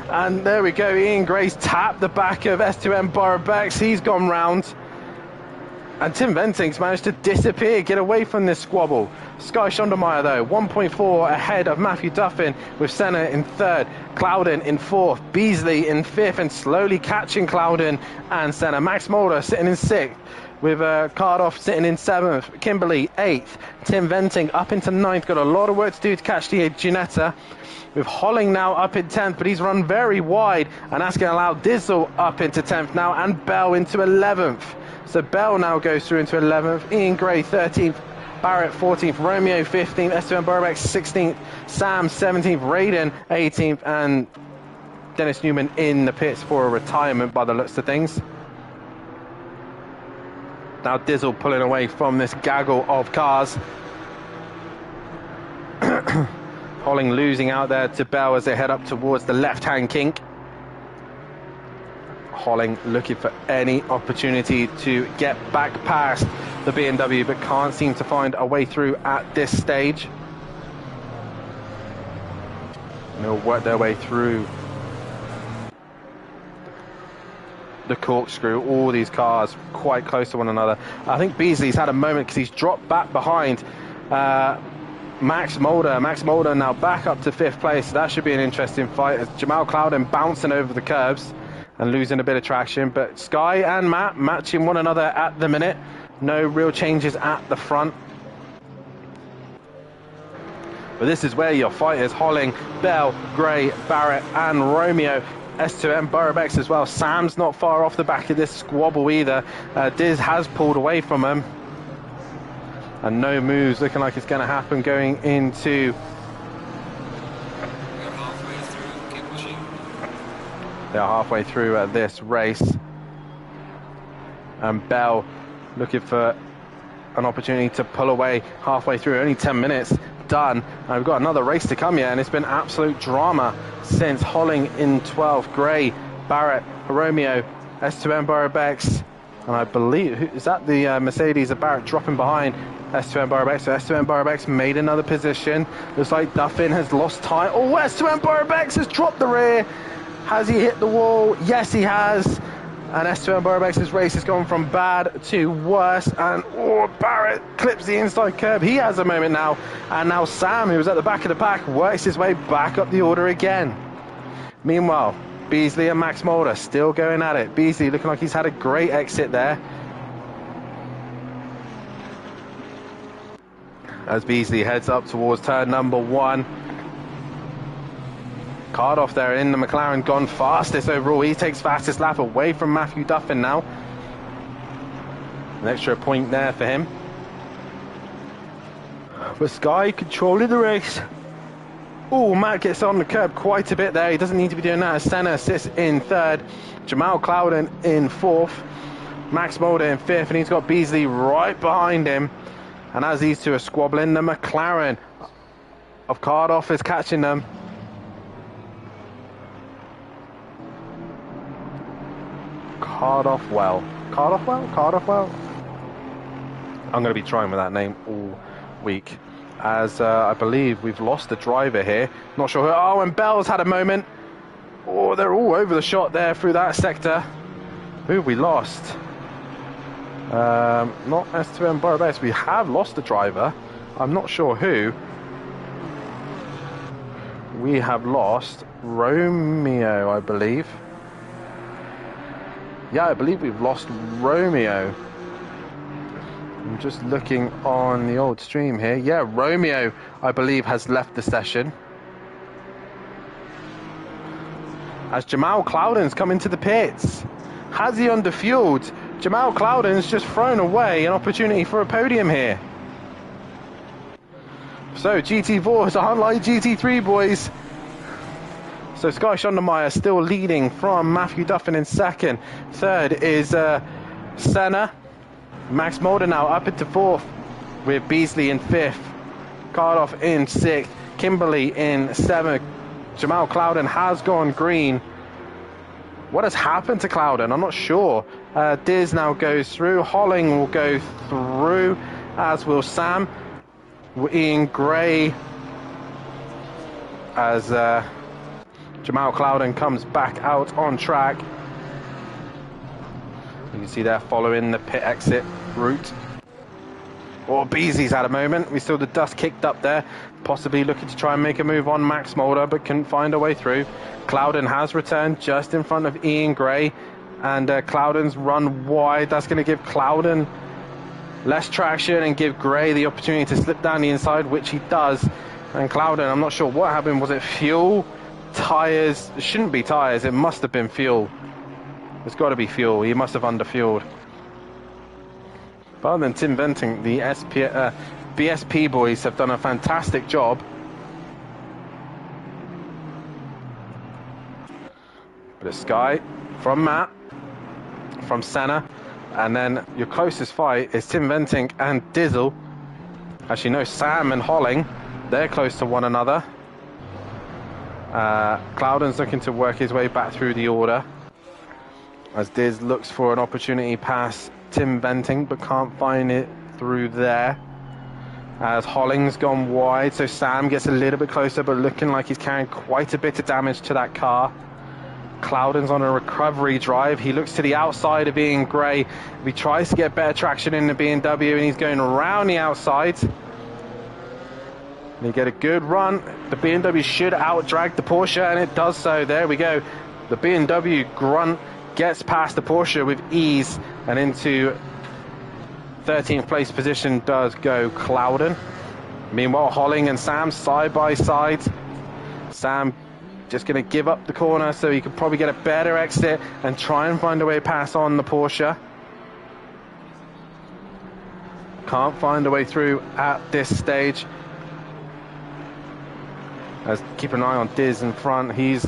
And there we go, Ian Gray's tapped the back of S2M Borobex. He's gone round. And Tim Venting's managed to disappear, get away from this squabble. Sky Schondermeyer, though, 1.4 ahead of Matthew Duffin, with Senna in third, Clouden in fourth, Beasley in fifth, and slowly catching Clouden and Senna. Max Mulder sitting in sixth, with Cardoff sitting in seventh, Kimberly eighth, Tim Venting up into ninth. Got a lot of work to do to catch the Ginetta. With Holling now up in 10th, but he's run very wide, and that's going to allow Dizzle up into 10th now, and Bell into 11th. So Bell now goes through into 11th, Ian Gray 13th, Barrett 14th, Romeo 15th, S2M Borobex 16th, Sam 17th, Raiden 18th, and Dennis Newman in the pits for a retirement by the looks of things. Now Dizzle pulling away from this gaggle of cars. Holling losing out there to Bell as they head up towards the left-hand kink. Holling looking for any opportunity to get back past the BMW, but can't seem to find a way through at this stage. And they'll work their way through the corkscrew. All these cars quite close to one another. I think Beasley's had a moment because he's dropped back behind Max Mulder. Max Mulder now back up to fifth place. So that should be an interesting fight as Jamal Clouden bouncing over the curbs and losing a bit of traction. But Sky and Matt matching one another at the minute. No real changes at the front. But this is where your fight is. Holling, Bell, Gray, Barrett and Romeo. S2M Borobex as well. Sam's not far off the back of this squabble either. Diz has pulled away from him. And no moves looking like it's going to happen going into... We're halfway through, keep pushing. They're halfway through this race. And Bell looking for an opportunity to pull away halfway through. Only 10 minutes done. And we've got another race to come here, and it's been absolute drama since Holling in 12th, Gray, Barrett, Romeo, S2M Borobex. And I believe, is that the Mercedes of Barrett dropping behind S2M Borobex? So S2M Borobex made another position. Looks like Duffin has lost time. Oh, S2M Borobex has dropped the rear. Has he hit the wall? Yes, he has. And S2M Borobex's race has gone from bad to worse. And Barrett clips the inside curb. He has a moment now. And now Sam, who was at the back of the pack, works his way back up the order again. Meanwhile, Beasley and Max Mulder still going at it. Beasley looking like he's had a great exit there. As Beasley heads up towards turn number 1. Cardoff there in the McLaren, gone fastest overall. He takes fastest lap away from Matthew Duffin now. An extra point there for him. But Sky controlling the race. Oh, Matt gets on the curb quite a bit there. He doesn't need to be doing that. Senna sits in third. Jamal Clouden in fourth. Max Mulder in fifth. And he's got Beasley right behind him. And as these two are squabbling, the McLaren of Cardoff is catching them. Cardoff well. I'm going to be trying with that name all week. As I believe we've lost the driver here. Not sure who. Oh, and Bell's had a moment. Oh, they're all over the shot there through that sector. Who have we lost? Not S2M Borobex. We have lost the driver. I'm not sure who. We have lost Romeo, I believe. Yeah, I believe we've lost Romeo. I'm just looking on the old stream here. Yeah, Romeo, I believe, has left the session. As Jamal Clouden's come into the pits. Has he underfueled? Jamal Clouden's just thrown away an opportunity for a podium here. So GT4 is unlike GT3, boys. So Sky Schondermeyer still leading from Matthew Duffin in second. Third is Senna. Max Mulder now up into fourth with Beasley in fifth. Cardoff in sixth. Kimberly in seventh. Jamal Clouden has gone green. What has happened to Clouden? I'm not sure. Diz now goes through. Holling will go through, as will Sam. Ian Gray, as Jamal Clouden comes back out on track. You can see they're following the pit exit route. Or Beasley's had a moment. We saw the dust kicked up there, possibly looking to try and make a move on Max Mulder, but couldn't find a way through. Clouden has returned just in front of Ian Gray, and Clouden's run wide. That's going to give Clouden less traction and give Gray the opportunity to slip down the inside, which he does. And Clouden, I'm not sure what happened. Was it fuel? Tyres? It shouldn't be tyres. It must have been fuel. It's got to be fuel. He must have underfueled. But other than Tim Venting, the BSP boys have done a fantastic job. But it's Sky from Matt, from Senna, and then your closest fight is Tim Venting and Dizzle. Actually, no, Sam and Holling, they're close to one another. Clouden's looking to work his way back through the order as Diz looks for an opportunity past Tim Venting, but can't find it through there. As Holling's gone wide, so Sam gets a little bit closer, but looking like he's carrying quite a bit of damage to that car. Clouden's on a recovery drive. He looks to the outside of Ian Gray. He tries to get better traction in the BMW, and he's going around the outside. They get a good run. The BMW should out-drag the Porsche, and it does so. There we go. The BMW grunt gets past the Porsche with ease, and into 13th place position does go Clouden. Meanwhile, Holling and Sam side by side. Sam just going to give up the corner so he could probably get a better exit and try and find a way past on the Porsche. Can't find a way through at this stage. As keep an eye on Diz in front. He's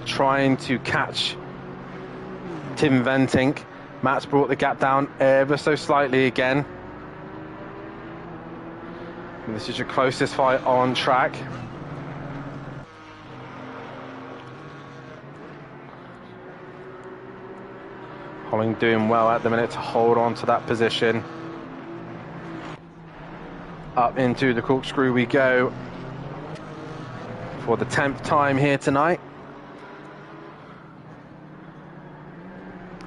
trying to catch Tim Venting. Matt's brought the gap down ever so slightly again. And this is your closest fight on track. Holling doing well at the minute to hold on to that position. Up into the corkscrew we go for the 10th time here tonight.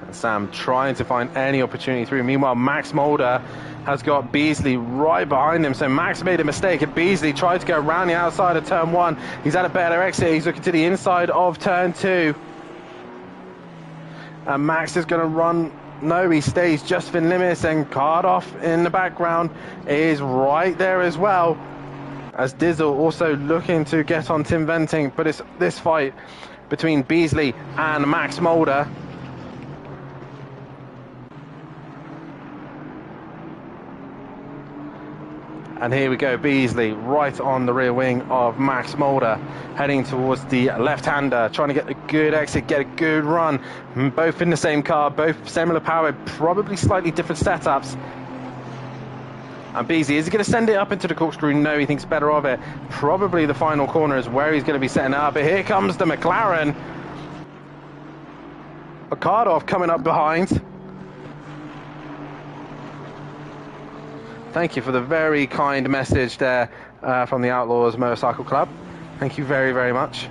And Sam trying to find any opportunity through. Meanwhile, Max Mulder has got Beasley right behind him. So Max made a mistake, and Beasley tried to go around the outside of turn 1. He's had a better exit. He's looking to the inside of turn 2. And Max is going to run. No, he stays just within limits, and Cardoff in the background is right there as well. As Dizzle also looking to get on Tim Venting, but it's this fight between Beasley and Max Mulder. And here we go, Beasley right on the rear wing of Max Mulder, heading towards the left-hander, trying to get a good exit, get a good run. Both in the same car, both similar power, probably slightly different setups. And Beasley, is he going to send it up into the corkscrew? No, he thinks better of it. Probably the final corner is where he's going to be setting it up. But here comes the McLaren. Cardoff coming up behind. Thank you for the very kind message there from the Outlaws Motorcycle Club. Thank you very, very much.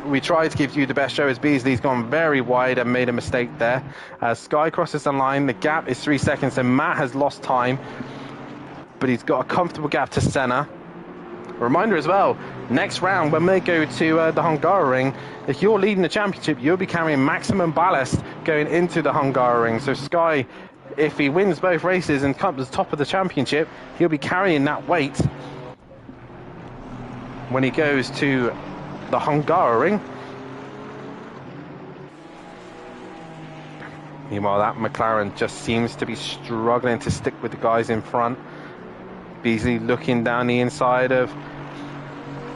We tried to give you the best show as Beasley's gone very wide and made a mistake there. As Sky crosses the line, the gap is 3 seconds, and Matt has lost time, but he's got a comfortable gap to Senna. A reminder as well, next round when they go to the Hungaroring, if you're leading the championship, you'll be carrying maximum ballast going into the Hungaroring. So Sky, if he wins both races and comes top of the championship, he'll be carrying that weight when he goes to the Hungaroring. Meanwhile, that McLaren just seems to be struggling to stick with the guys in front. Beasley looking down the inside of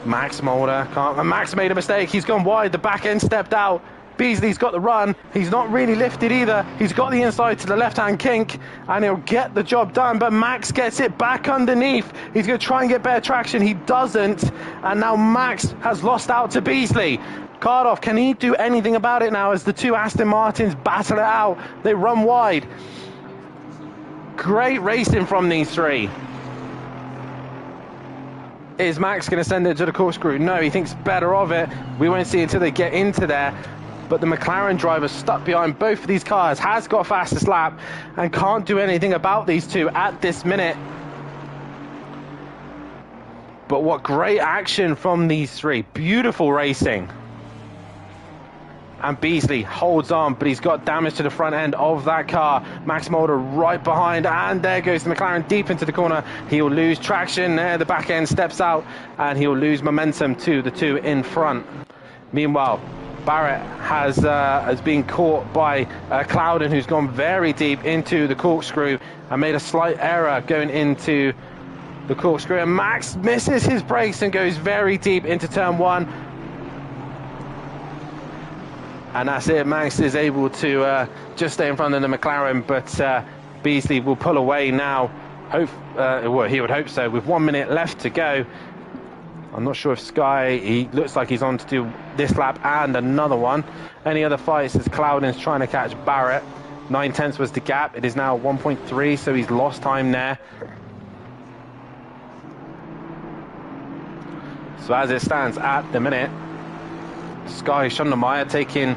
Max Mulder can't. Max made a mistake. He's gone wide. The back end stepped out. Beasley's got the run. He's not really lifted either. He's got the inside to the left-hand kink, and he'll get the job done. But Max gets it back underneath. He's going to try and get better traction. He doesn't. And now Max has lost out to Beasley. Cardoff, can he do anything about it now as the two Aston Martins battle it out? They run wide. Great racing from these three. Is Max going to send it to the corkscrew? No, he thinks better of it. We won't see until they get into there. But the McLaren driver stuck behind both of these cars, has got fastest lap, and can't do anything about these two at this minute. But what great action from these three. Beautiful racing. And Beasley holds on, but he's got damage to the front end of that car. Max Mulder right behind, and there goes the McLaren deep into the corner. He'll lose traction there. The back end steps out, and he'll lose momentum to the two in front. Meanwhile, Barrett has been caught by Clouden, who's gone very deep into the corkscrew and made a slight error going into the corkscrew. And Max misses his brakes and goes very deep into turn one. And that's it. Max is able to just stay in front of the McLaren, but Beasley will pull away now. Well, he would hope so. With 1 minute left to go. I'm not sure if Sky, he looks like he's on to do this lap and another one. Any other fights as Cloudon's trying to catch Barrett. 9/10 was the gap. It is now 1.3, so he's lost time there. So as it stands at the minute, Sky Schondermeyer taking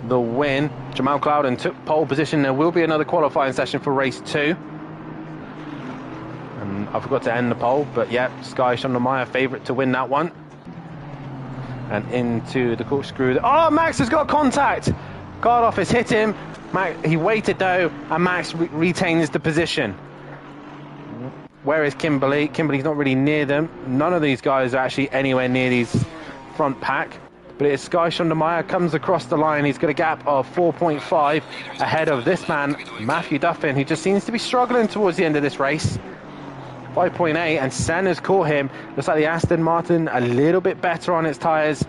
the win. Jamal Clouden took pole position. There will be another qualifying session for race 2. And I forgot to end the poll, but yeah, Sky Schondermeyer favourite to win that one. And into the corkscrew. Oh, Max has got contact. Cardoff has hit him. He waited though, and Max retains the position. Where is Kimberly? Kimberly's not really near them. None of these guys are actually anywhere near these front pack. But it's Sky Schondermeyer comes across the line. He's got a gap of 4.5 ahead of this man, Matthew Duffin, who just seems to be struggling towards the end of this race. 5.8, and Senna's caught him. Looks like the Aston Martin a little bit better on its tyres.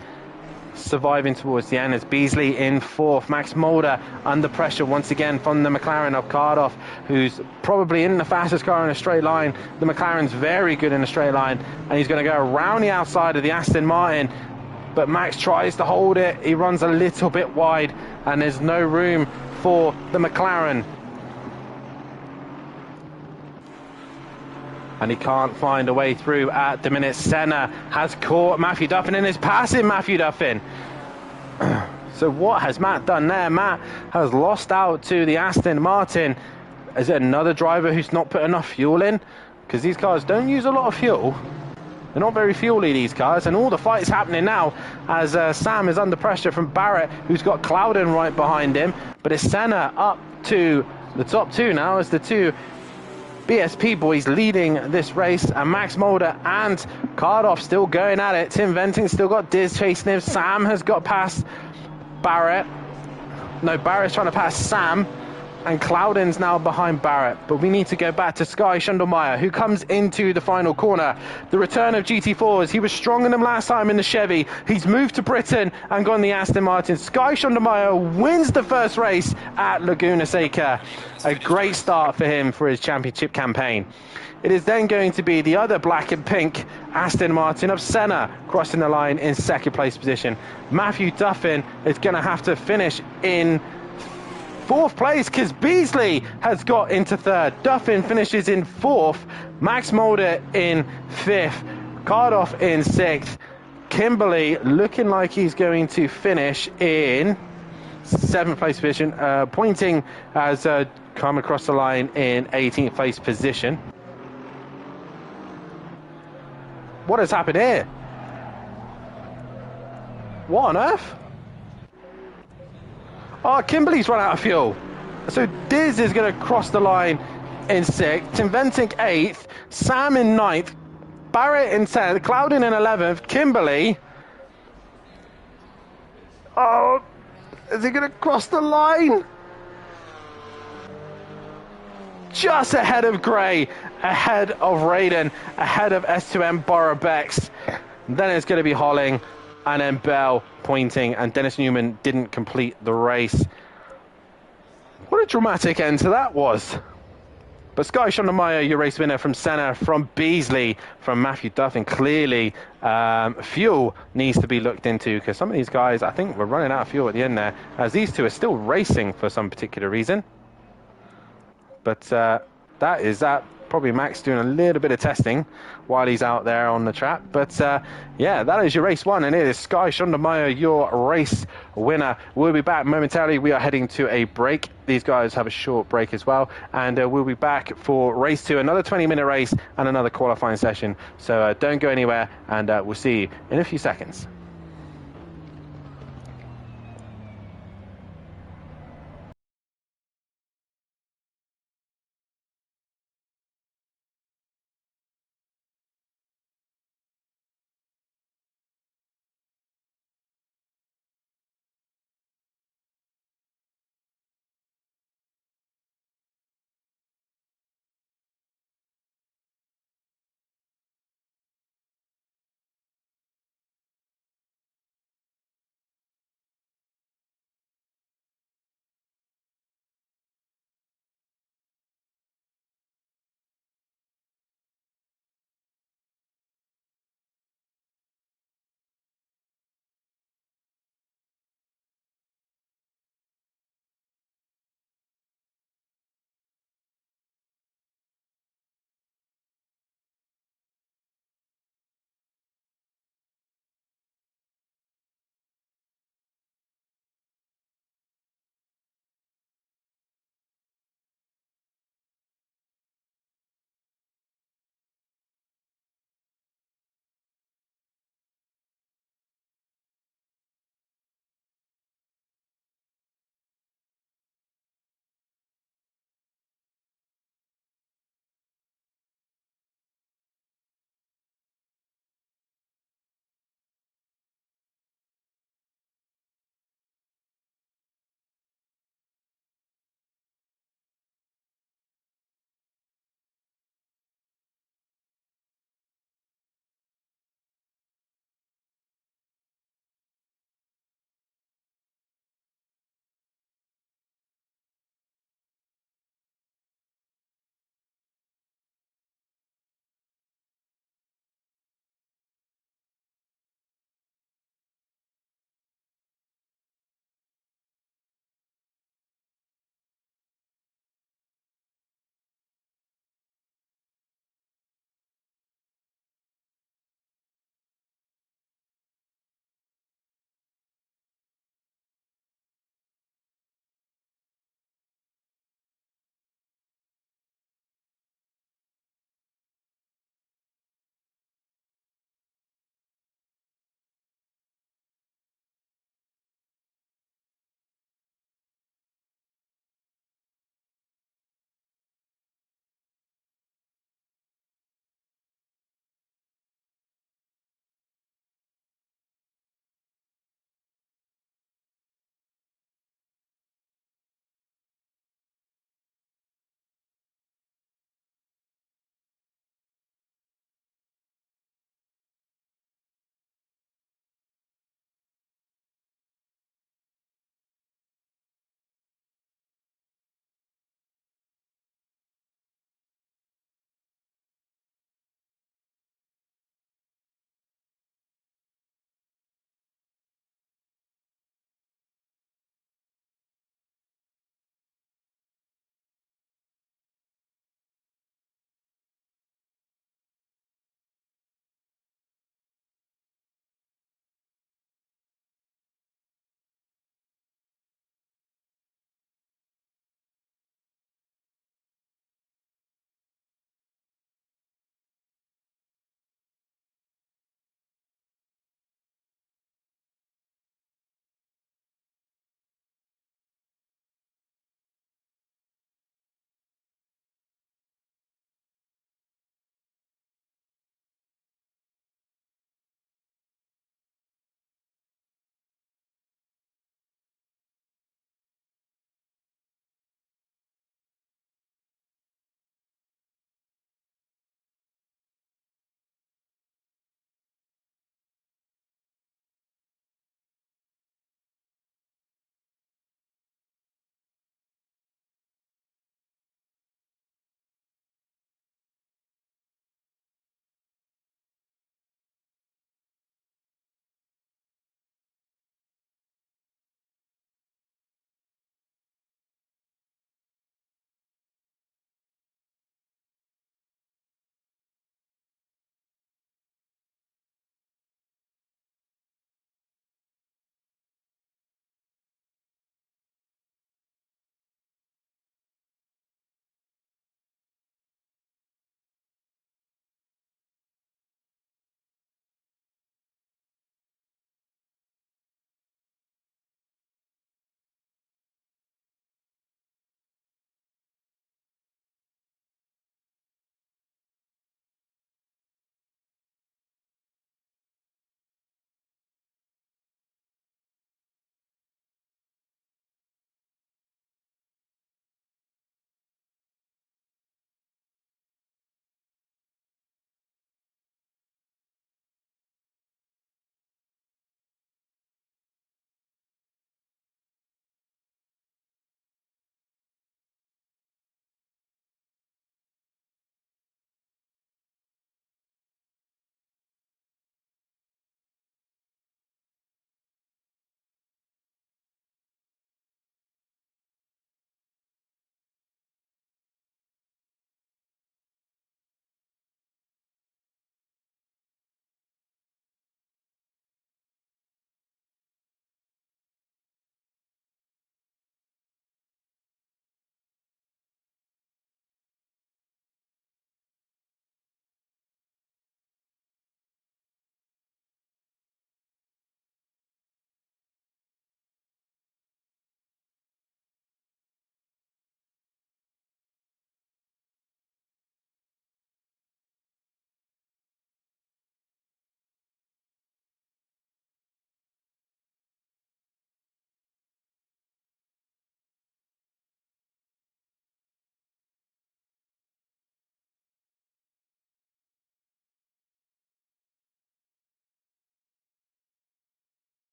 Surviving towards the end as Beasley in 4th. Max Mulder under pressure once again from the McLaren of Cardoff, who's probably in the fastest car in a straight line. The McLaren's very good in a straight line, and he's going to go around the outside of the Aston Martin. But Max tries to hold it. He runs a little bit wide, and there's no room for the McLaren. And he can't find a way through at the minute. Senna has caught Matthew Duffin and is passing Matthew Duffin. So what has Matt done there? Matt has lost out to the Aston Martin. Is it another driver who's not put enough fuel in? Because these cars don't use a lot of fuel. They're not very fuely, these cars. And all the fights happening now as Sam is under pressure from Barrett, who's got Clouden right behind him. But it's Senna up to the top two now as the two BSP boys leading this race, and Max Mulder and Cardoff still going at it. Tim Venting still got Diz chasing him. Sam has got past Barrett. No, Barrett's trying to pass Sam, and Cloudon's now behind Barrett. But we need to go back to Sky Schondermeyer, who comes into the final corner. The return of GT4s. He was stronger than last time in the Chevy. He's moved to Britain and gone the Aston Martin. Sky Schondermeyer wins the first race at Laguna Seca. A great start for him for his championship campaign. It is then going to be the other black and pink Aston Martin of Senna crossing the line in second place position. Matthew Duffin is going to have to finish in 4th place because Beasley has got into 3rd. Duffin finishes in 4th. Max Mulder in 5th. Cardoff in 6th. Kimberly looking like he's going to finish in 7th place position. Pointing has come across the line in 18th place position. What has happened here? What on earth? Oh, Kimberly's run out of fuel. So Diz is going to cross the line in 6th. Tim Venting 8th. Sam in 9th. Barrett in 10th. Clouden in 11th. Kimberly. Oh, is he going to cross the line? just ahead of Gray, ahead of Raiden, ahead of S2M Borobex. Then it's going to be Holling, and then Bell pointing, and Dennis Newman didn't complete the race. What a dramatic end to that was. But Sky Shondameyer, your race winner from Senna, from Beasley, from Matthew Duffin. Clearly, fuel needs to be looked into, because some of these guys, I think, were running out of fuel at the end there, as these two are still racing for some particular reason. But that is that. Probably Max doing a little bit of testing while he's out there on the track. But yeah, that is your race one, and it is Sky Shondameyer, your race winner. We'll be back momentarily. We are heading to a break. These guys have a short break as well, and we'll be back for race two, another 20-minute race and another qualifying session. So don't go anywhere, and we'll see you in a few seconds.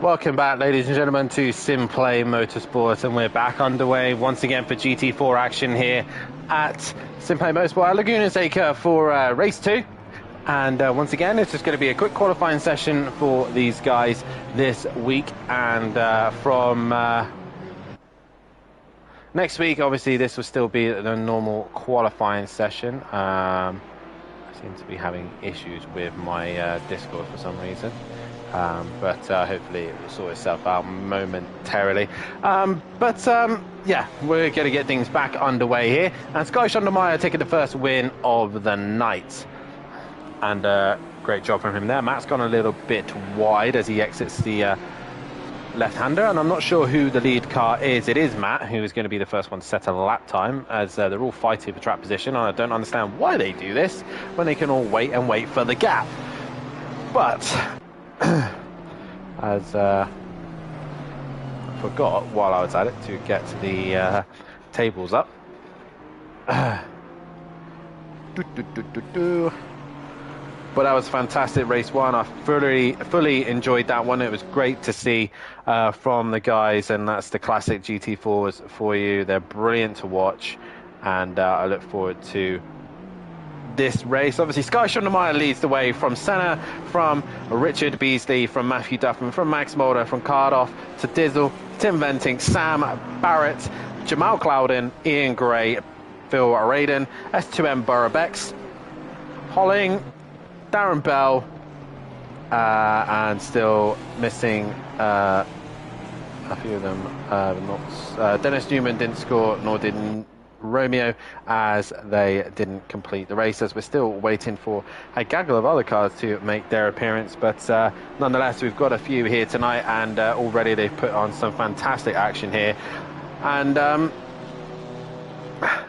Welcome back, ladies and gentlemen, to SimPlay Motorsport, and we're back underway once again for GT4 action here at SimPlay Motorsport at Laguna Seca for race 2. And once again, it's just going to be a quick qualifying session for these guys this week. And from next week, obviously, this will still be the normal qualifying session. I seem to be having issues with my Discord for some reason. But hopefully it will sort itself out momentarily. Yeah, we're going to get things back underway here. And Sky Schondermeyer taking the first win of the night. And great job from him there. Matt's gone a little bit wide as he exits the left-hander. And I'm not sure who the lead car is. It is Matt, who is going to be the first one to set a lap time, as they're all fighting for track position. And I don't understand why they do this when they can all wait and wait for the gap. But as I forgot while I was at it to get the tables up. But that was fantastic race 1. I fully enjoyed that one. It was great to see from the guys, and that's the classic GT4s for you. They're brilliant to watch, and I look forward to this race. Obviously, Sky Schondermeyer leads the way from Senna, from Richard Beasley, from Matthew Duffman, from Max Mulder, from Cardoff to Dizzle, Tim Venting, Sam Barrett, Jamal Clouden, Ian Gray, Phil Raden, S2M Burrabex, Holling, Darren Bell, and still missing a few of them. Dennis Newman didn't score, nor did Romeo, as they didn't complete the race, as we're still waiting for a gaggle of other cars to make their appearance. But nonetheless, we've got a few here tonight, and already they've put on some fantastic action here. And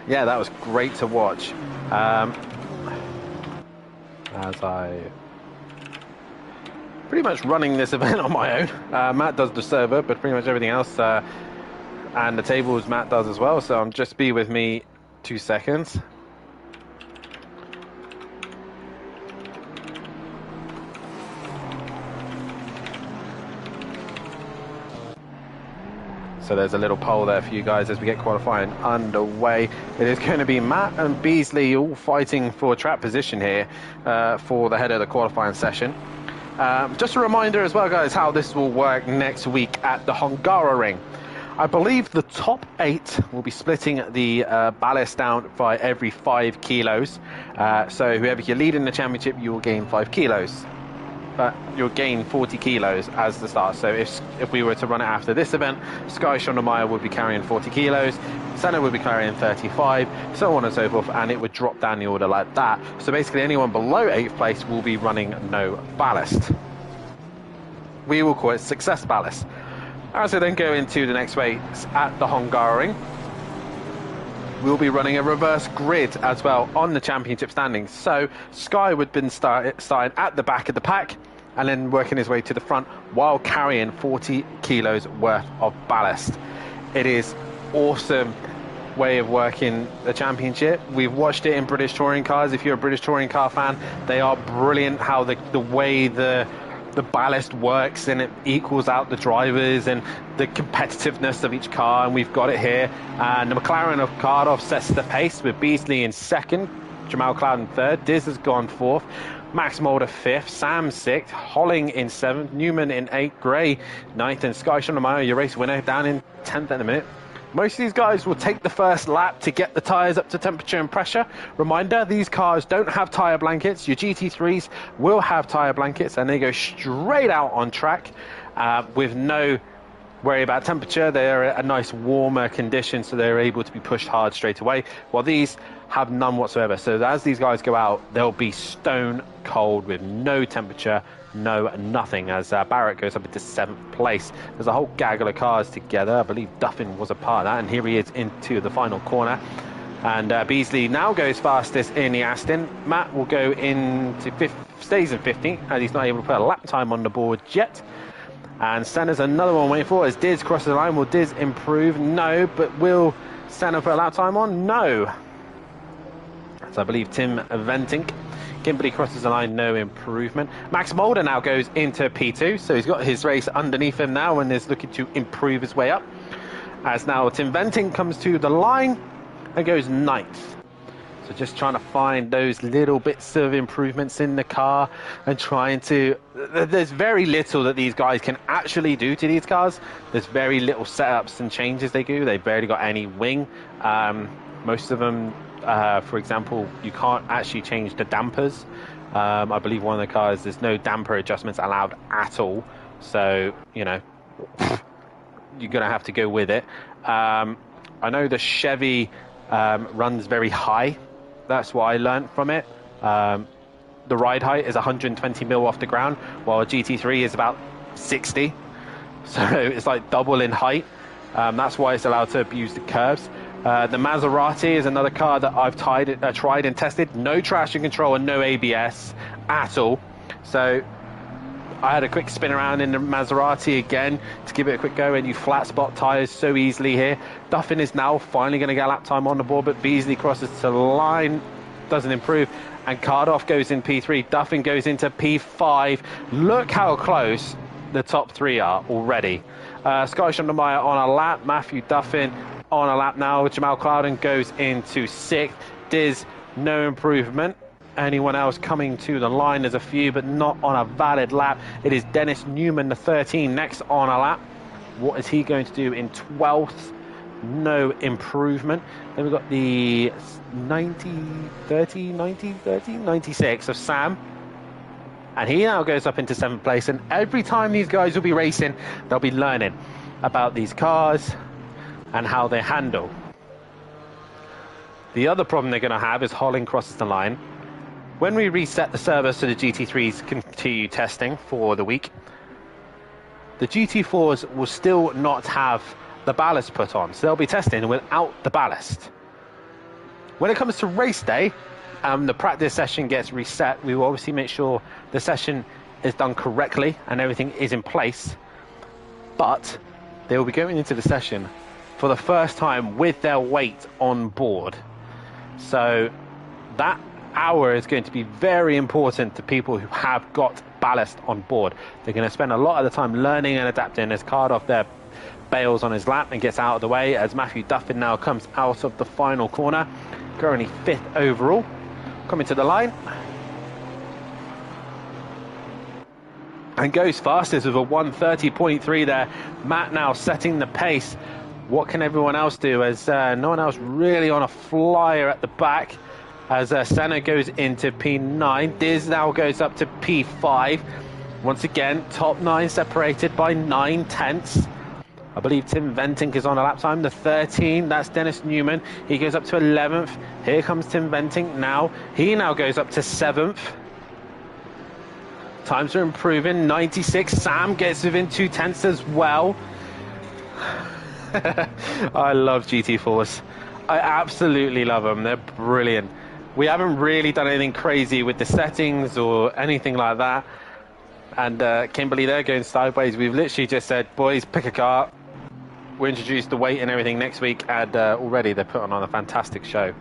yeah, that was great to watch. As I pretty much running this event on my own. Matt does the server, but pretty much everything else and the tables Matt does as well. So just be with me 2 seconds. So there's a little poll there for you guys as we get qualifying underway. It is going to be Matt and Beasley all fighting for track position here for the head of the qualifying session. Just a reminder as well, guys, how this will work next week at the Hungaroring. I believe the top 8 will be splitting the ballast down by every 5 kilos. So whoever you lead in the championship, you will gain 5 kilos. But you'll gain 40 kilos as the start. So if we were to run it after this event, Sky Schondermeyer would be carrying 40 kilos, Senna would be carrying 35, so on and so forth, and it would drop down the order like that. So basically anyone below 8th place will be running no ballast. We will call it success ballast. As we then go into the next race at the Hungaroring, we'll be running a reverse grid as well on the championship standings. So Sky would have been starting at the back of the pack and then working his way to the front while carrying 40 kilos worth of ballast. It is awesome way of working the championship. We've watched it in British touring cars. If you're a British touring car fan, they are brilliant how the way the ballast works, and it equals out the drivers and the competitiveness of each car, and we've got it here. And the McLaren of Cardoff sets the pace with Beasley in 2nd, Jamal Clouden 3rd, Diz has gone 4th, Max Mulder 5th, Sam 6th, Holling in 7th, Newman in 8th, Gray 9th, and Sky Schondermeyer, your race winner, down in 10th at the minute. Most of these guys will take the first lap to get the tyres up to temperature and pressure. Reminder, these cars don't have tyre blankets. Your GT3s will have tyre blankets, and they go straight out on track with no worry about temperature. They're a nice warmer condition, so they're able to be pushed hard straight away, while these have none whatsoever. So as these guys go out, they'll be stone cold with no temperature, no nothing, as Barrett goes up into 7th place. There's a whole gaggle of cars together. I believe Duffin was a part of that, and here he is into the final corner. And Beasley now goes fastest in the Aston. Matt will go into 5th, stays in 15th, as he's not able to put a lap time on the board yet. And Senna's another one waiting for as Diz crosses the line. Will Diz improve? No. But will Senna put a lap time on? No. So I believe Tim Venting Kimberly crosses the line, no improvement. Max Mulder now goes into P2, so he's got his race underneath him now and is looking to improve his way up. As now Tim Venting comes to the line and goes 9th. So just trying to find those little bits of improvements in the car and trying to... There's very little that these guys can actually do to these cars. There's very little setups and changes they do. They've barely got any wing. Most of them, for example, you can't actually change the dampers. I believe one of the cars, there's no damper adjustments allowed at all. So, you know, you're going to have to go with it. I know the Chevy runs very high. That's what I learned from it. The ride height is 120 mil off the ground, while a GT3 is about 60. So it's like double in height. That's why it's allowed to use the curves. The Maserati is another car that I've tried and tested. No traction control and no ABS at all. So I had a quick spin around in the Maserati again to give it a quick go, and you flat spot tyres so easily here. Duffin is now finally going to get lap time on the board, but Beasley crosses to the line, doesn't improve, and Cardoff goes in P3. Duffin goes into P5. Look how close the top three are already. Scottish Undermeyer on a lap, Matthew Duffin on a lap now. Jamal Clouden goes into 6th. Diz, no improvement. Anyone else coming to the line? There's a few, but not on a valid lap. It is Dennis Newman, the 13, next on a lap. What is he going to do in 12th? No improvement. Then we've got the 96 of Sam. And he now goes up into 7th place. And every time these guys will be racing, they'll be learning about these cars and how they handle. The other problem they're going to have is Holling crosses the line. When we reset the servers to the GT3's continue testing for the week, the GT4s will still not have the ballast put on, so they'll be testing without the ballast. When it comes to race day, the practice session gets reset. We will obviously make sure the session is done correctly and everything is in place, but they will be going into the session for the first time with their weight on board. So that hour is going to be very important to people who have got ballast on board. They're going to spend a lot of the time learning and adapting as Cardoff there bails on his lap and gets out of the way as Matthew Duffin now comes out of the final corner, currently 5th overall, coming to the line and goes fastest with a 1:30.3 there. Matt now setting the pace. What can everyone else do as no one else really on a flyer at the back? As Senna goes into P9, Diz now goes up to P5. Once again, top 9 separated by 9/10. I believe Tim Venting is on a lap time. The 13, that's Dennis Newman. He goes up to 11th. Here comes Tim Venting now. He now goes up to 7th. Times are improving. 96. Sam gets within 2/10 as well. I love GT4s. I absolutely love them. They're brilliant. We haven't really done anything crazy with the settings or anything like that. And Kimberly there going sideways. We've literally just said, boys, pick a car. We'll introduce the weight and everything next week. And already they're putting on a fantastic show.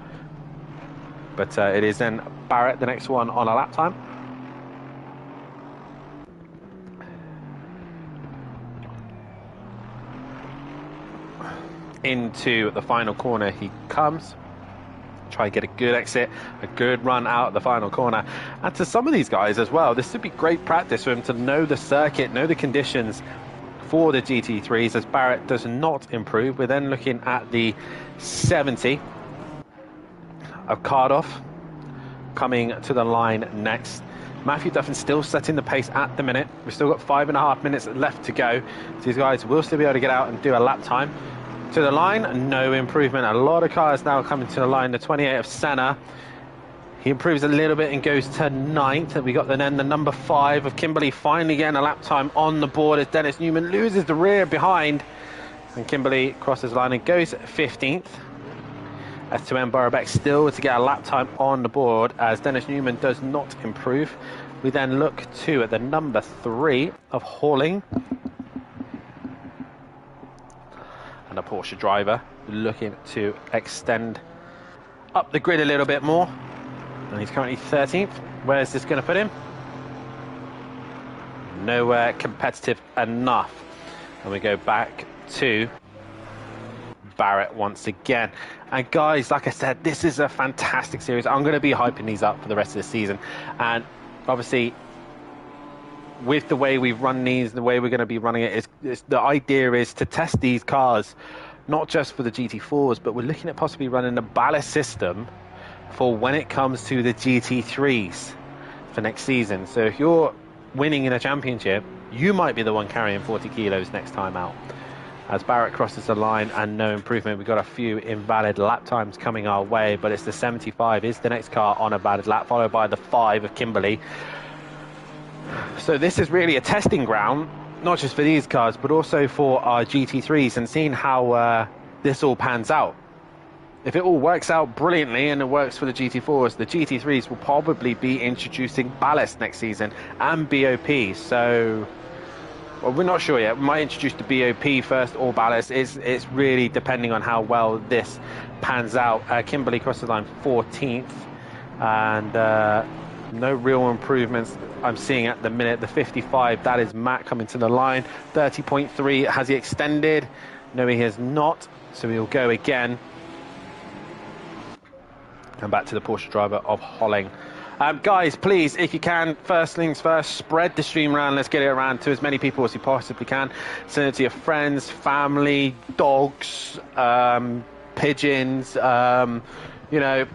But it is then Barrett, the next one on a lap time. Into the final corner he comes. Try and get a good exit, a good run out of the final corner. And to some of these guys as well, this would be great practice for him to know the circuit, know the conditions for the GT3s as Barrett does not improve. We're then looking at the 70 of Cardoff coming to the line next. Matthew Duffin still setting the pace at the minute. We've still got 5.5 minutes left to go. So these guys will still be able to get out and do a lap time. To the line, no improvement. A lot of cars now coming to the line. The 28 of Senna, he improves a little bit and goes to 9th. And we got then the number 5 of Kimberly finally getting a lap time on the board as Dennis Newman loses the rear behind. And Kimberly crosses the line and goes 15th. S2M Burbeck still to get a lap time on the board as Dennis Newman does not improve. We then look to at the number 3 of Halling. And a Porsche driver looking to extend up the grid a little bit more. And he's currently 13th. Where's this going to put him? Nowhere competitive enough. And we go back to Barrett once again. And guys, like I said, this is a fantastic series. I'm going to be hyping these up for the rest of the season. And obviously, with the way we've run these, the way we're going to be running it, the idea is to test these cars, not just for the GT4s, but we're looking at possibly running a ballast system for when it comes to the GT3s for next season. So if you're winning in a championship, you might be the one carrying 40 kilos next time out. As Barrett crosses the line and no improvement, we've got a few invalid lap times coming our way, but it's the 75 is the next car on a valid lap, followed by the 5 of Kimberly. So this is really a testing ground, not just for these cars, but also for our GT3s, and seeing how this all pans out. If it all works out brilliantly and it works for the GT4s, the GT3s will probably be introducing ballast next season and BOP. So, well, we're not sure yet. We might introduce the BOP first or ballast. It's really depending on how well this pans out. Kimberly crosses the line 14th, and no real improvements I'm seeing at the minute. The 55, that is Matt coming to the line. 30.3, has he extended? No, he has not. So he'll go again. And back to the Porsche driver of Holling. Guys, please, if you can, first things first, spread the stream around. Let's get it around to as many people as you possibly can. Send it to your friends, family, dogs, pigeons, you know,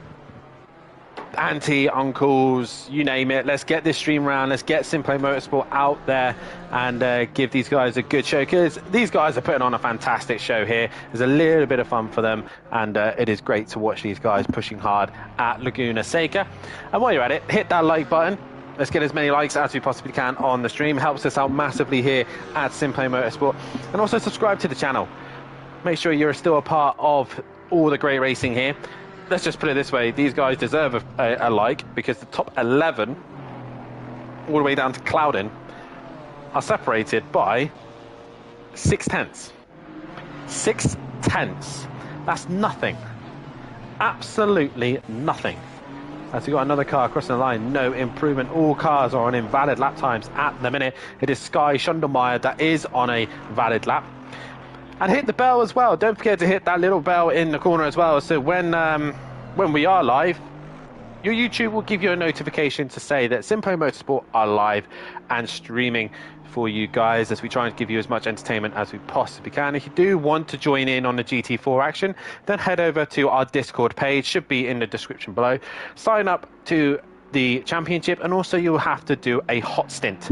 auntie, uncles, you name it. Let's get this stream around. Let's get SimPlay Motorsport out there and give these guys a good show, because these guys are putting on a fantastic show here. There's a little bit of fun for them, and it is great to watch these guys pushing hard at Laguna Seca. And while you're at it, hit that like button. Let's get as many likes as we possibly can on the stream. Helps us out massively here at SimPlay Motorsport. And also subscribe to the channel. Make sure you're still a part of all the great racing here. Let's just put it this way, these guys deserve a like, because the top 11 all the way down to Cloudin are separated by 6/10. 6/10. That's nothing. Absolutely nothing. As we got another car crossing the line, no improvement. All cars are on invalid lap times at the minute. It is Sky Schundelmeyer that is on a valid lap. And hit the bell as well. Don't forget to hit that little bell in the corner as well. So when we are live, your YouTube will give you a notification to say that SimPlay Motorsport are live and streaming for you guys, as we try and give you as much entertainment as we possibly can. If you do want to join in on the GT4 action, then head over to our Discord page. Should be in the description below. Sign up to the championship, and also you'll have to do a hot stint,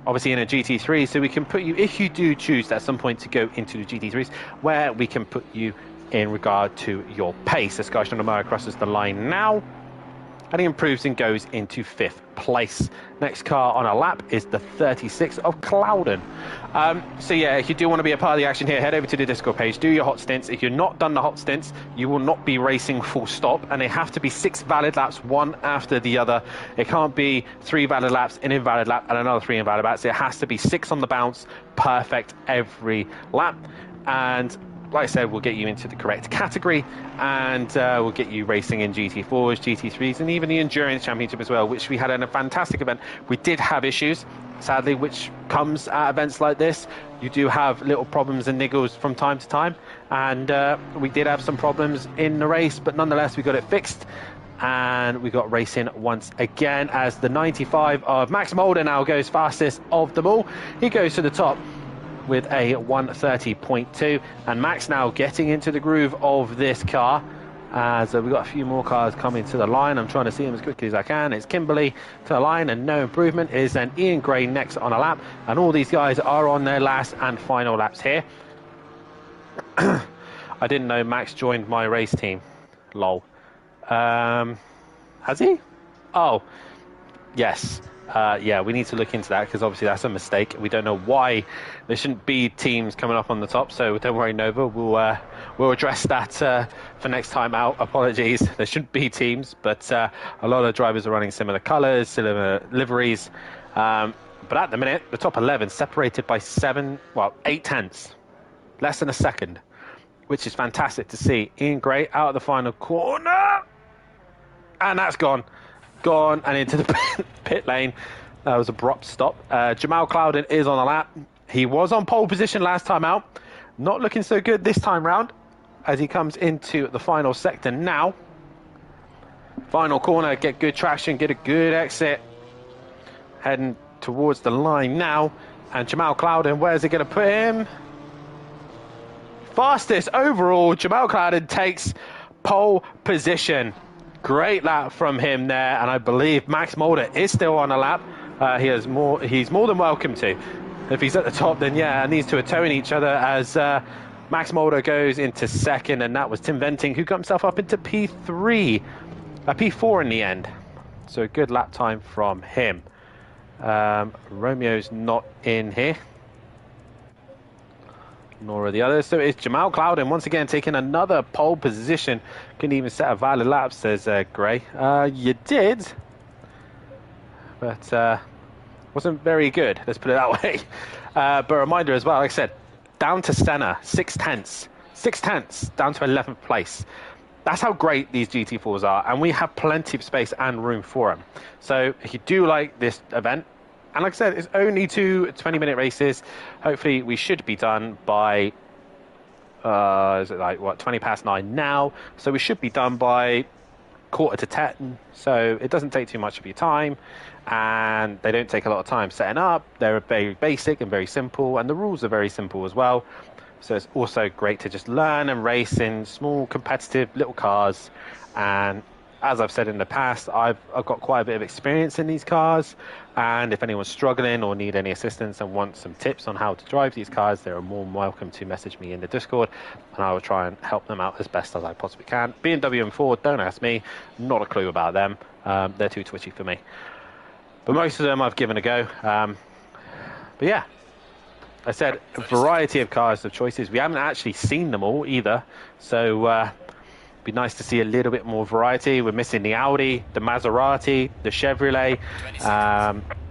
obviously in a GT3, so we can put you, if you do choose at some point to go into the GT3s, where we can put you in regard to your pace. As Sky Schundelmeyer crosses the line now, and he improves and goes into 5th place. Next car on a lap is the 36 of Cloudon. So yeah, if you do want to be a part of the action here, head over to the Discord page, do your hot stints. If you're not done the hot stints, you will not be racing full stop, and they have to be 6 valid laps, one after the other. It can't be 3 valid laps, an invalid lap, and another 3 invalid laps. It has to be 6 on the bounce, perfect every lap. And like I said, we'll get you into the correct category, and we'll get you racing in GT4s, GT3s, and even the Endurance Championship as well, which we had in a fantastic event. We did have issues, sadly, which comes at events like this. You do have little problems and niggles from time to time, and we did have some problems in the race, but nonetheless, we got it fixed, and we got racing once again, as the 95 of Max Mulder now goes fastest of them all. He goes to the top with a 1:30.2, and Max now getting into the groove of this car, as we've got a few more cars coming to the line. I'm trying to see them as quickly as I can. It's Kimberly to the line, and no improvement is then Ian Gray next on a lap, and all these guys are on their last and final laps here. I didn't know Max joined my race team. Lol. Has he? Oh, yes. Yeah, we need to look into that, because obviously that's a mistake. We don't know why there shouldn't be teams coming up on the top, so don't worry, Nova. We'll address that for next time out. Apologies, there shouldn't be teams, but a lot of drivers are running similar colours, similar liveries. But at the minute, the top 11 separated by 8/10, less than a second, which is fantastic to see. Ian Gray out of the final corner, and that's gone. gone and into the pit lane. That was an abrupt stop. Jamal Clouden is on the lap. He was on pole position last time out. Not looking so good this time round as he comes into the final sector now. Final corner, get good traction, get a good exit. Heading towards the line now. And Jamal Clouden, where's he going to put him? Fastest overall, Jamal Clouden takes pole position. Great lap from him there, and I believe Max Mulder is still on a lap. He's more than welcome to. If he's at the top, then yeah, these two are towing each other as Max Mulder goes into second, and that was Tim Venting who got himself up into P3, P4 in the end. So a good lap time from him. Romeo's not in here, nor are the others. So it's Jamal Clouden once again taking another pole position. Couldn't even set a valid lap, says Gray. You did, but wasn't very good, let's put it that way. But a reminder as well, like I said, down to Senna, 6/10 down to 11th place. That's how great these GT4s are, and we have plenty of space and room for them. So if you do like this event, and like I said, it's only 2 20-minute races. Hopefully we should be done by, is it like, what, 9:20 now? So we should be done by 9:45. So it doesn't take too much of your time, and they don't take a lot of time setting up. They're very basic and very simple, and the rules are very simple as well. So it's also great to just learn and race in small competitive little cars. And as I've said in the past, I've got quite a bit of experience in these cars, and if anyone's struggling or need any assistance and want some tips on how to drive these cars, they're more than welcome to message me in the Discord, and I will try and help them out as best as I possibly can. BMW and Ford, don't ask me, not a clue about them. They're too twitchy for me, but most of them I've given a go. But yeah, I said a variety of cars of choices. We haven't actually seen them all either, so be nice to see a little bit more variety. We're missing the Audi, the Maserati, the Chevrolet.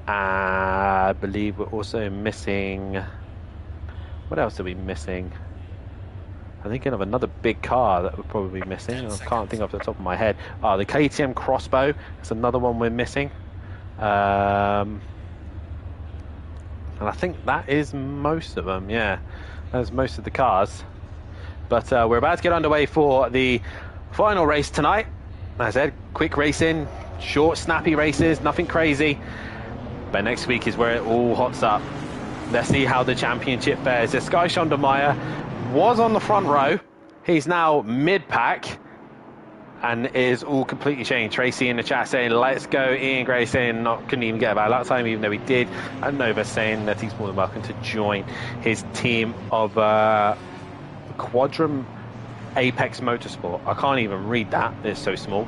I believe we're also missing, what else are we missing? I'm thinking of another big car that we're probably missing. I can't think off the top of my head. The KTM Crossbow, that's another one we're missing. And I think that is most of them, yeah. That's most of the cars. But we're about to get underway for the final race tonight. As I said, quick racing, short, snappy races, nothing crazy. But next week is where it all hots up. Let's see how the championship fares. This guy, Schondermeyer, was on the front row. He's now mid-pack, and it is all completely changed. Tracy in the chat saying, let's go. Ian Gray saying, couldn't even get about that time, even though he did. And Nova saying that he's more than welcome to join his team of Quadrum Apex Motorsport. I can't even read that, it's so small.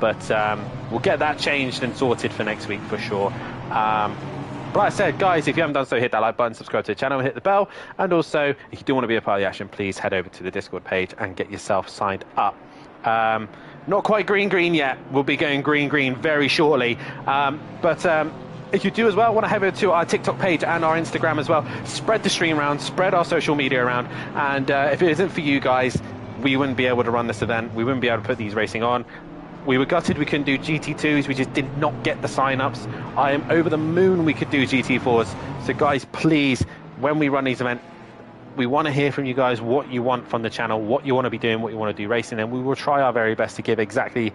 But we'll get that changed and sorted for next week for sure. But like I said, guys, if you haven't done so, hit that like button, subscribe to the channel, hit the bell. And also, if you do want to be a part of the action, please head over to the Discord page and get yourself signed up. Not quite green yet. We'll be going green very shortly. If you do as well, want to head over to our TikTok page and our Instagram as well. Spread the stream around, spread our social media around. And if it isn't for you guys, we wouldn't be able to run this event. We wouldn't be able to put these racing on. We were gutted we couldn't do GT2s. We just did not get the sign-ups. I am over the moon we could do GT4s. So guys, please, when we run these events, we want to hear from you guys what you want from the channel, what you want to be doing, what you want to do racing, and we will try our very best to give exactly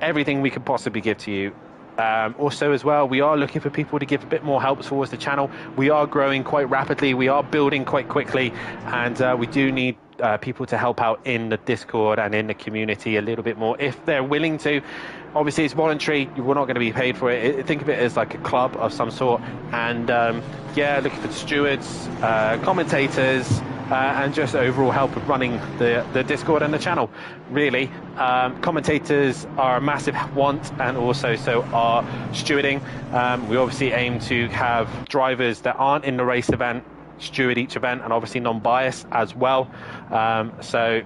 everything we could possibly give to you. Also as well, we are looking for people to give a bit more help towards the channel. We are growing quite rapidly, we are building quite quickly, and we do need people to help out in the Discord and in the community a little bit more if they're willing to. Obviously it's voluntary, we're not going to be paid for it. Think of it as like a club of some sort, and yeah, looking for stewards, commentators, and just overall help with running the Discord and the channel, really. Commentators are a massive want, and also so are stewarding. We obviously aim to have drivers that aren't in the race event steward each event, and obviously non-biased as well. So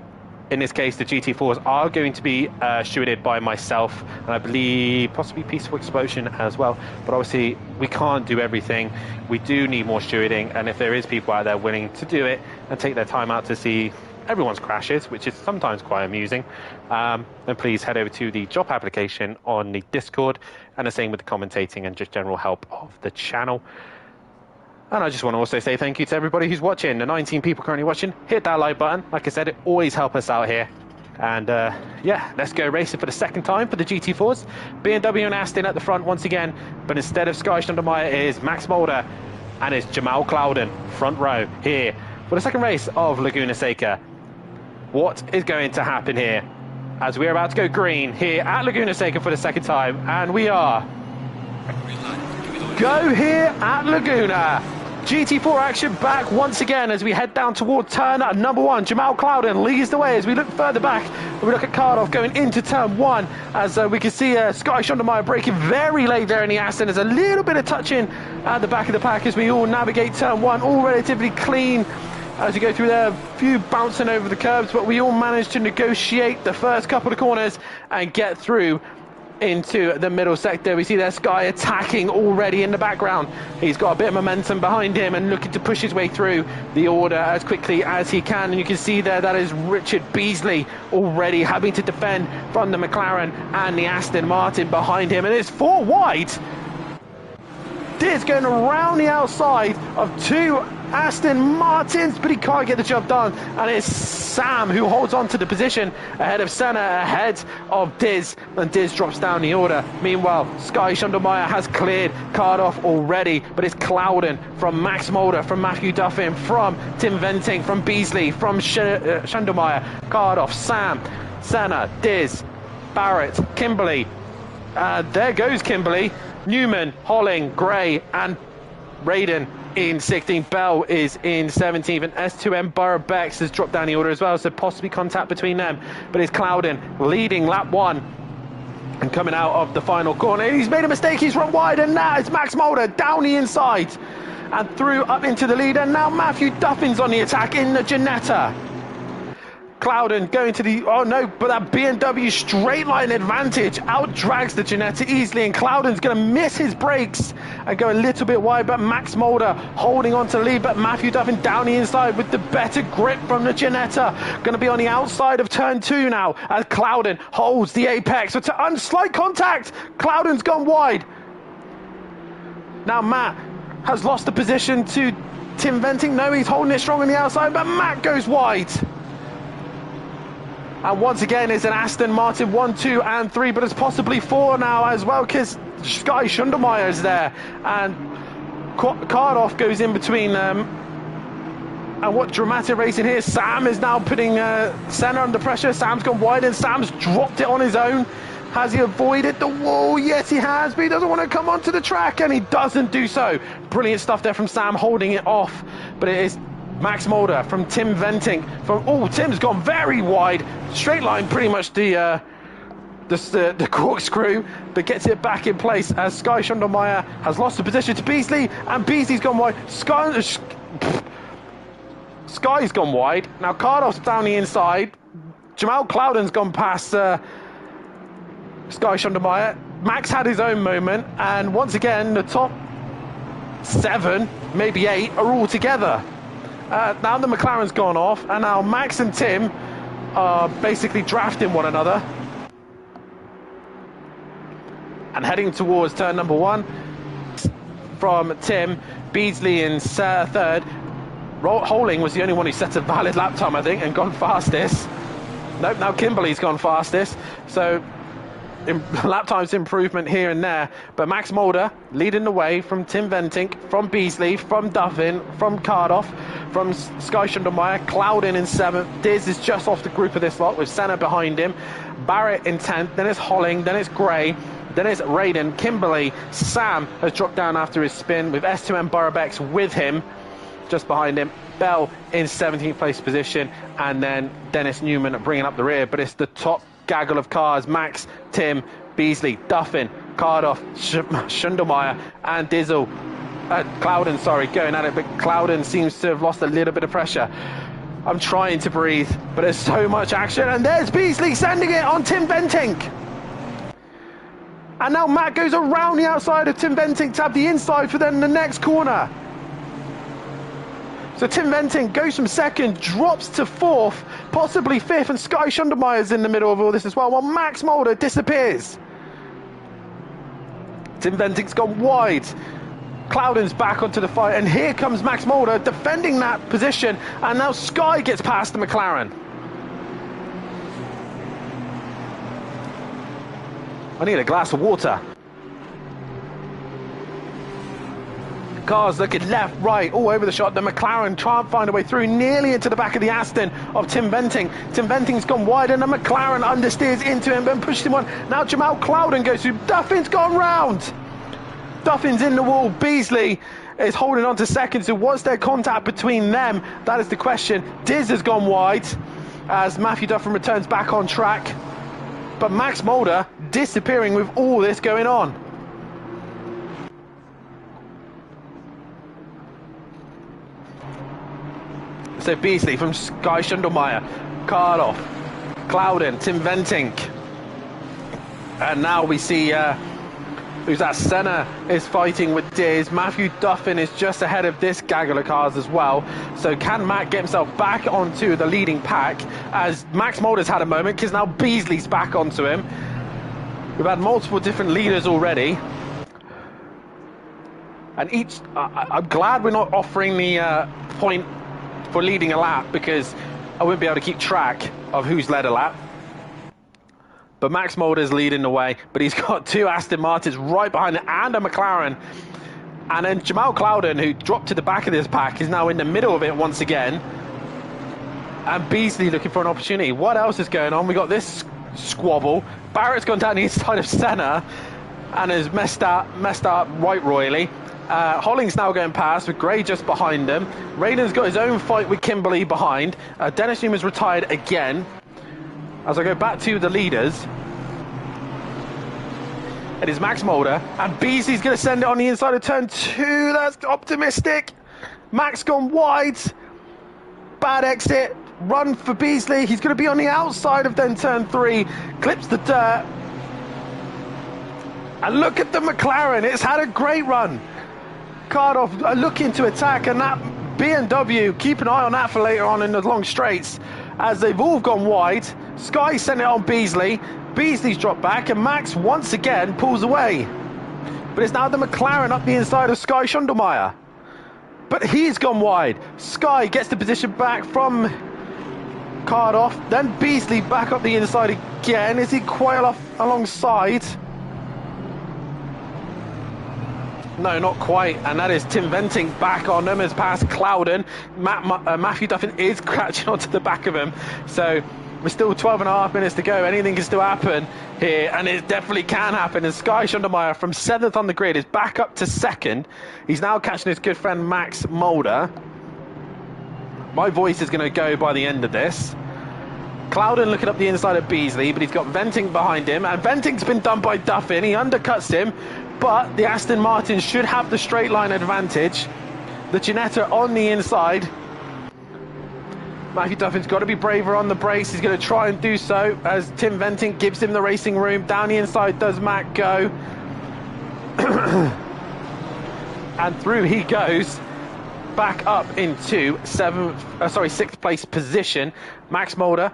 in this case, the GT4s are going to be stewarded by myself, and I believe possibly Peaceful Explosion as well. But obviously, we can't do everything. We do need more stewarding, and if there is people out there willing to do it and take their time out to see everyone's crashes, which is sometimes quite amusing, then please head over to the job application on the Discord, and the same with the commentating and just general help of the channel. And I just want to also say thank you to everybody who's watching. The 19 people currently watching, hit that like button. Like I said, it always helps us out here. And yeah, let's go racing for the second time for the GT4s. BMW and Aston at the front once again, but instead of Sky Schneidermeyer, it is Max Mulder and it's Jamal Clouden, front row here for the second race of Laguna Seca. What is going to happen here as we're about to go green here at Laguna Seca for the second time, and we are go here at Laguna. GT4 action back once again as we head down towards turn number 1. Jamal Clouden leads the way as we look further back. We look at Cardoff going into turn 1 as we can see Sky Schneidermeyer braking very late there in the Aston. There's a little bit of touching at the back of the pack as we all navigate turn 1, all relatively clean as we go through there, a few bouncing over the curbs, but we all managed to negotiate the first couple of corners and get through into the middle sector. We see there Sky attacking already in the background. He's got a bit of momentum behind him and looking to push his way through the order as quickly as he can. And you can see there that is Richard Beasley already having to defend from the McLaren and the Aston Martin behind him. And it's 4 wide. Diz going around the outside of 2 Aston Martins, but he can't get the job done. And it's Sam who holds on to the position ahead of Senna, ahead of Diz, and Diz drops down the order. Meanwhile, Sky Schneidermeyer has cleared Cardoff already, but it's Clouden from Max Mulder, from Matthew Duffin, from Tim Venting, from Beasley, from Schneidermeyer, Cardoff, Sam, Senna, Diz, Barrett, Kimberly. There goes Kimberly. Newman, Holling, Gray, and Raiden in 16th. Bell is in 17th, and S2M Burrow-Bex has dropped down the order as well, so possibly contact between them. But it's Clouden leading lap 1 and coming out of the final corner. He's made a mistake, he's run wide, and now it's Max Mulder down the inside and through up into the lead, and now Matthew Duffin's on the attack in the Ginetta. Clouden going to the, oh no, but that BMW straight line advantage out drags the Ginetta easily, and Clouden's going to miss his brakes and go a little bit wide, but Max Mulder holding on to the lead, but Matthew Duffin down the inside with the better grip from the Ginetta. Going to be on the outside of turn 2 now as Clouden holds the apex. It's an slight contact. Clouden's gone wide. Now Matt has lost the position to Tim Venting. No, he's holding it strong on the outside, but Matt goes wide. And once again, it's an Aston Martin 1, 2, and 3, but it's possibly 4 now as well, because Sky Schneidermeyer is there. And Cardoff goes in between them. And what dramatic racing here. Sam is now putting Senna under pressure. Sam's gone wide, and Sam's dropped it on his own. Has he avoided the wall? Yes, he has, but he doesn't want to come onto the track, and he doesn't do so. Brilliant stuff there from Sam, holding it off. But it is Max Mulder from Tim Venting. Tim's gone very wide. Straight line, pretty much the corkscrew, but gets it back in place as Sky Schneidermeyer has lost the position to Beasley, and Beasley's gone wide. Sky's gone wide. Now Cardoff's down the inside. Jamal Clouden's gone past Sky Schneidermeyer. Max had his own moment, and once again, the top 7, maybe 8, are all together. Now the McLaren's gone off, and now Max and Tim are basically drafting one another and heading towards turn number 1 from Tim. Beasley in 3rd. Holing was the only one who set a valid lap time, I think, and gone fastest. Nope, now Kimberly's gone fastest. So lap times improvement here and there, but Max Mulder leading the way from Tim Venting, from Beasley, from Duffin, from Cardoff, from Sky Schneidermeyer. Clouden in 7th. Diz is just off the group of this lot with Senna behind him. Barrett in 10th, then it's Holling, then it's Gray, then it's Raiden. Kimberly, Sam has dropped down after his spin with S2M Burrow-Bex with him, just behind him. Bell in 17th place position, and then Dennis Newman bringing up the rear, but it's the top gaggle of cars. Max, Tim, Beasley, Duffin, Cardoff, Schneidermeyer, and Dizzle. Clouden, sorry, going at it, but Clouden seems to have lost a little bit of pressure. I'm trying to breathe, but there's so much action, and there's Beasley sending it on Tim Venting. And now Matt goes around the outside of Tim Venting to have the inside for then the next corner. So Tim Venting goes from second, drops to fourth, possibly fifth, and Sky Schundermeyer's in the middle of all this as well, while Max Mulder disappears. Tim Venting's gone wide. Cloudon's back onto the fight, and here comes Max Mulder defending that position, and now Sky gets past the McLaren. I need a glass of water. Cars looking left, right, all over the shot. The McLaren can't find a way through, nearly into the back of the Aston of Tim Venting. Tim Venting's gone wide, and the McLaren understeers into him and pushes him on. Now Jamal Cloudon goes through. Duffin's gone round. Duffin's in the wall. Beasley is holding on to second. So what's their contact between them? That is the question. Diz has gone wide as Matthew Duffin returns back on track. But Max Mulder disappearing with all this going on. So Beasley from Sky Schundermeyer, Karloff, Cloudon, Tim Venting. And now we see who's that? Senna is fighting with Diz. Matthew Duffin is just ahead of this gaggle of cars as well. So can Matt get himself back onto the leading pack as Max Mulder's had a moment, because now Beasley's back onto him. We've had multiple different leaders already. And each, I'm glad we're not offering the point for leading a lap, because I wouldn't be able to keep track of who's led a lap. But Max Mulder's leading the way, but he's got two Aston Martins right behind it and a McLaren. And then Jamal Cloudon, who dropped to the back of this pack, is now in the middle of it once again. And Beasley looking for an opportunity. What else is going on? We got this squabble. Barrett's gone down the inside of Senna and has messed up right royally. Holling's now going past with Gray just behind him. Rayden's got his own fight with Kimberly behind. Dennis Newman's retired again. As I go back to the leaders, it is Max Mulder, and Beasley's going to send it on the inside of turn 2. That's optimistic. Max gone wide. Bad exit. Run for Beasley. He's going to be on the outside of then turn 3. Clips the dirt. And look at the McLaren. It's had a great run. Cardoff looking to attack, and that BMW, keep an eye on that for later on in the long straights, as they've all gone wide. Sky sent it on Beasley. Beasley's dropped back, and Max once again pulls away. But it's now the McLaren up the inside of Sky Schundermeyer. But he's gone wide. Sky gets the position back from Cardoff. Then Beasley back up the inside again. Is he quite off alongside? No, not quite, and that is Tim Venting back on them, has passed Cloudon. Matthew Duffin is catching onto the back of him, so we're still 12.5 minutes to go. Anything can still happen here, and it definitely can happen. And Sky Schundermeyer from 7th on the grid is back up to 2nd. He's now catching his good friend Max Mulder. My voice is going to go by the end of this. Cloudon looking up the inside of Beasley, but he's got Venting behind him, and Venting's been done by Duffin. He undercuts him, but the Aston Martin should have the straight line advantage. The Ginetta on the inside. Matthew Duffin's got to be braver on the brakes. He's going to try and do so as Tim Venting gives him the racing room. Down the inside does Matt go. And through he goes. Back up into 6th place position. Max Mulder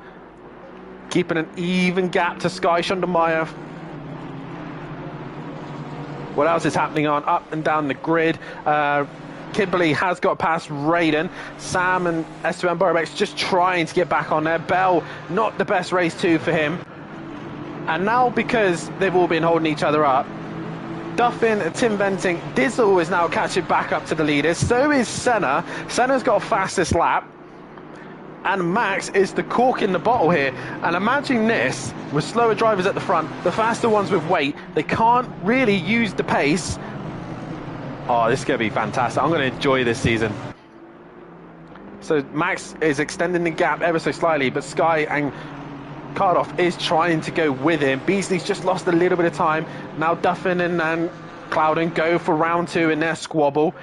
keeping an even gap to Sky Schundermeyer. What else is happening on up and down the grid? Kimberly has got past Raiden. Sam and S2M Borobex just trying to get back on there. Bell, not the best race too for him. And now, because they've all been holding each other up, Duffin, Tim Venting, Dizzle is now catching back up to the leaders. So is Senna. Senna's got fastest lap. And Max is the cork in the bottle here. And imagine this with slower drivers at the front, the faster ones with weight. They can't really use the pace. Oh, this is going to be fantastic. I'm going to enjoy this season. So Max is extending the gap ever so slightly, but Sky and Cardoff is trying to go with him. Beasley's just lost a little bit of time. Now Duffin and Cloudon go for round 2 in their squabble.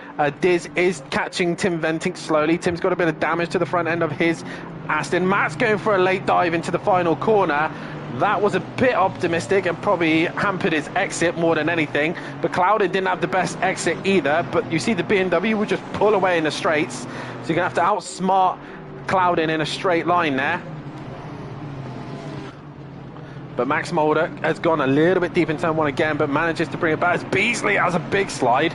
Diz is catching Tim Venting slowly. Tim's got a bit of damage to the front end of his Aston. Matt's going for a late dive into the final corner. That was a bit optimistic and probably hampered his exit more than anything. But Clouden didn't have the best exit either. But you see the BMW would just pull away in the straights. So you're going to have to outsmart Clouden in a straight line there. But Max Mulder has gone a little bit deep in turn one again, but manages to bring it back as Beasley has a big slide.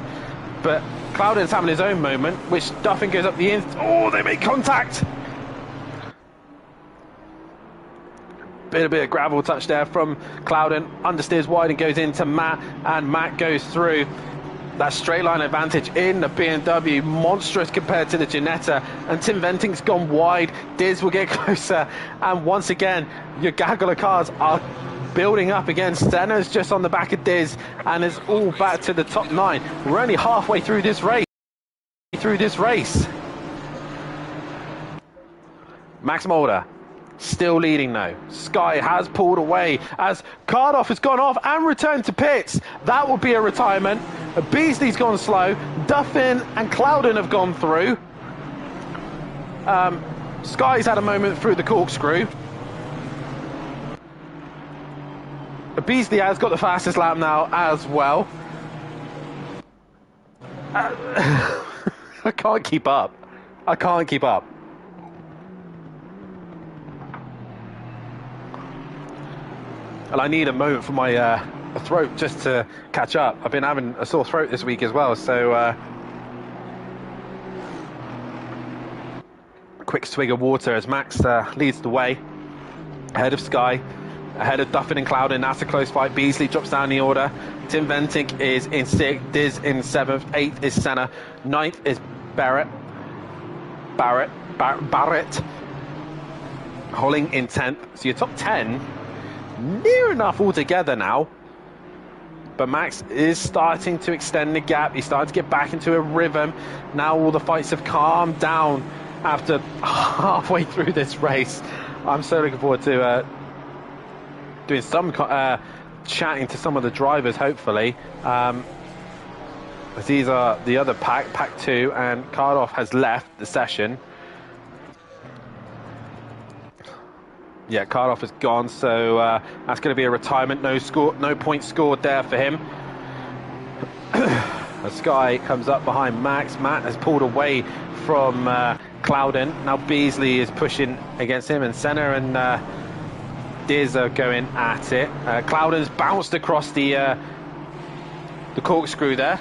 But Clouden's having his own moment, which Duffin goes up the in. Oh, they make contact! Bit of gravel touch there from Clouden. Understeers wide and goes into Matt, and Matt goes through. That straight line advantage in the BMW, monstrous compared to the Ginetta, and Tim Venting's gone wide. Diz will get closer, and once again, your gaggle of cars are building up again. Senna's just on the back of Diz, and it's all back to the top 9. We're only halfway through this race. Max Mulder still leading though. Sky has pulled away as Cardoff has gone off and returned to pits. That will be a retirement. Beasley's gone slow. Duffin and Clouden have gone through. Sky's had a moment through the corkscrew. Beasley has got the fastest lap now as well. I can't keep up. And I need a moment for my throat just to catch up. I've been having a sore throat this week as well, so a quick swig of water as Max leads the way ahead of Sky, ahead of Duffin and Clouden. That's a close fight. Beasley drops down the order. Tim Venting is in 6th, Diz in 7th, 8th is Senna, 9th is Barrett, Holling in 10th. So your top 10 near enough altogether now, but Max is starting to extend the gap. He's starting to get back into a rhythm. Now all the fights have calmed down after halfway through this race. I'm so looking forward to doing some chatting to some of the drivers, hopefully. These are the other pack 2, and Cardoff has left the session. Yeah, Cardoff is gone, so that's going to be a retirement. No points scored there for him. As Sky comes up behind Max. Matt has pulled away from Clouden. Now Beasley is pushing against him, and Senna and Diz are going at it. Clouden's bounced across the corkscrew there.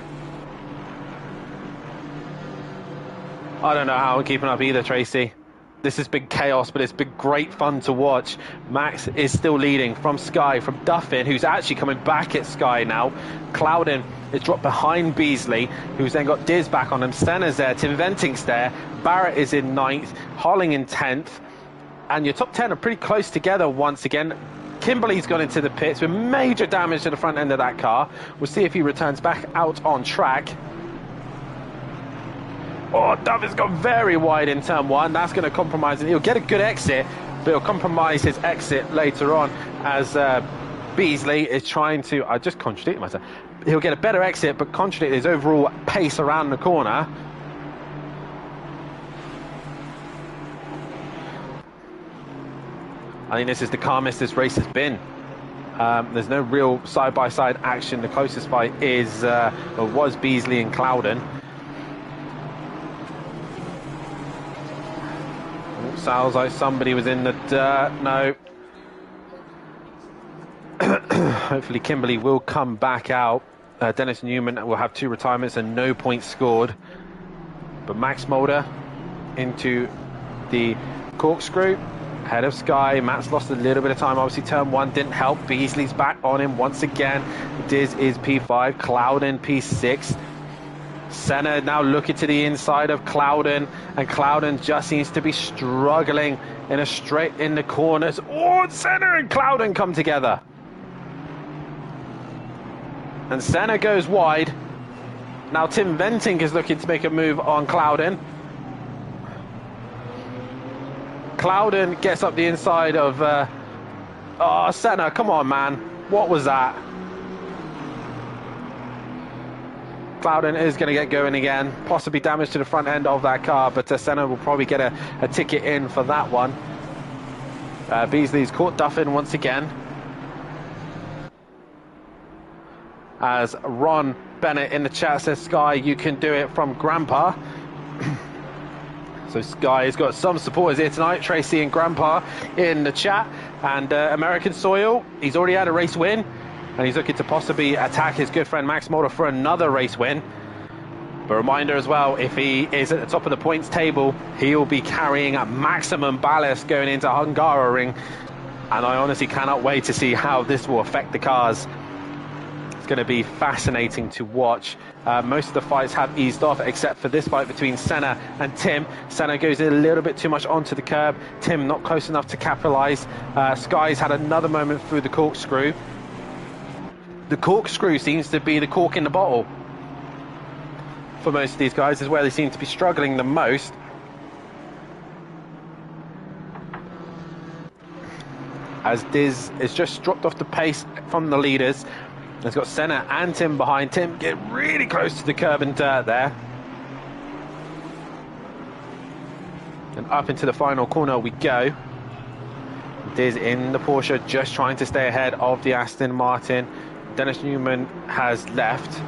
I don't know how I'm keeping up either, Tracy. This has been chaos, but it's been great fun to watch. Max is still leading from Sky, from Duffin, who's actually coming back at Sky now. Clouden is dropped behind Beasley, who's then got Diz back on him. Senna's there, Tim Venting's there. Barrett is in 9th, Holling in 10th. And your top 10 are pretty close together once again. Kimberly's gone into the pits with major damage to the front end of that car. We'll see if he returns back out on track. Oh, Duffin's gone very wide in turn 1. That's going to compromise, and he'll get a good exit, but he'll compromise his exit later on as Beasley is trying to... I just contradicted myself. He'll get a better exit, but contradict his overall pace around the corner. I think this is the calmest this race has been. There's no real side-by-side action. The closest fight is was Beasley and Clouden. Sounds like somebody was in the dirt. No. Hopefully Kimberly will come back out. Dennis Newman will have 2 retirements and no points scored. But Max Mulder into the corkscrew. Ahead of Sky. Matt's lost a little bit of time. Obviously turn 1 didn't help. Beasley's back on him once again. Diz is P5. Clouden P6. Senna now looking to the inside of Clouden, and Clouden just seems to be struggling in a straight in the corners. Oh, Senna and Clouden come together. And Senna goes wide. Now Tim Venting is looking to make a move on Clouden. Clouden gets up the inside of... oh, Senna, come on, man. What was that? Clouden is going to get going again, possibly damage to the front end of that car, but Senna will probably get a ticket in for that one. Beasley's caught Duffin once again. as Ron Bennett in the chat says, Sky, you can do it from Grandpa. So Sky has got some supporters here tonight. Tracy and Grandpa in the chat. And American Soil, he's already had a race win. And he's looking to possibly attack his good friend Max Mulder for another race win. But a reminder as well, if he is at the top of the points table, he'll be carrying a maximum ballast going into Hungaroring. And I honestly cannot wait to see how this will affect the cars. It's going to be fascinating to watch. Most of the fights have eased off, except for this fight between Senna and Tim. Senna goes a little bit too much onto the curb. Tim not close enough to capitalize. Sky's had another moment through the corkscrew. The corkscrew seems to be the cork in the bottle for most of these guys, is where they seem to be struggling the most. As Diz is just dropped off the pace from the leaders. It's got Senna and Tim behind. Tim get really close to the curb and dirt there. And up into the final corner we go. Diz in the Porsche, just trying to stay ahead of the Aston Martin. Dennis Newman has left.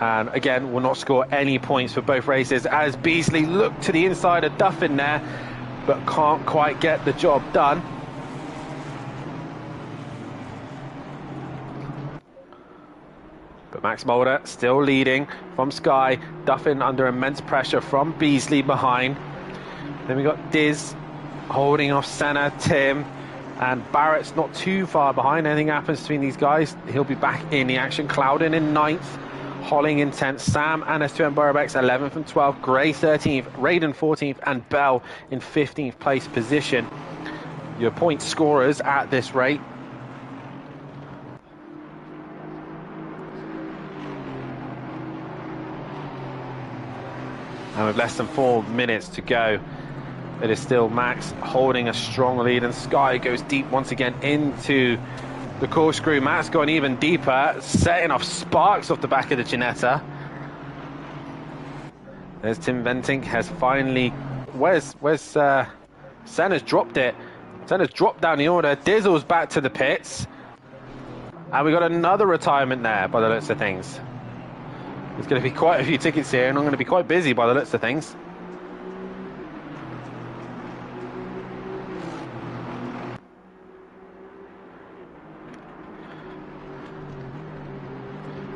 And again, will not score any points for both races as Beasley looked to the inside of Duffin there, but can't quite get the job done. But Max Mulder still leading from Sky. Duffin under immense pressure from Beasley behind. Then we got Diz holding off Senna, Tim, and Barrett's not too far behind. Anything happens between these guys, he'll be back in the action. Clouden in 9th, Holling in 10th, Sam and S2M Borobex 11th and 12th, Gray 13th, Raiden 14th, and Bell in 15th place position. Your point scorers at this rate. And with less than 4 minutes to go, it is still Max holding a strong lead, and Sky goes deep once again into the corkscrew. Max going even deeper, setting off sparks off the back of the Ginetta. There's Tim Venting, has finally... Where's Senna's dropped it. Senna's dropped down the order. Dizzle's back to the pits. And we got another retirement there by the looks of things. There's going to be quite a few tickets here, and I'm going to be quite busy by the looks of things.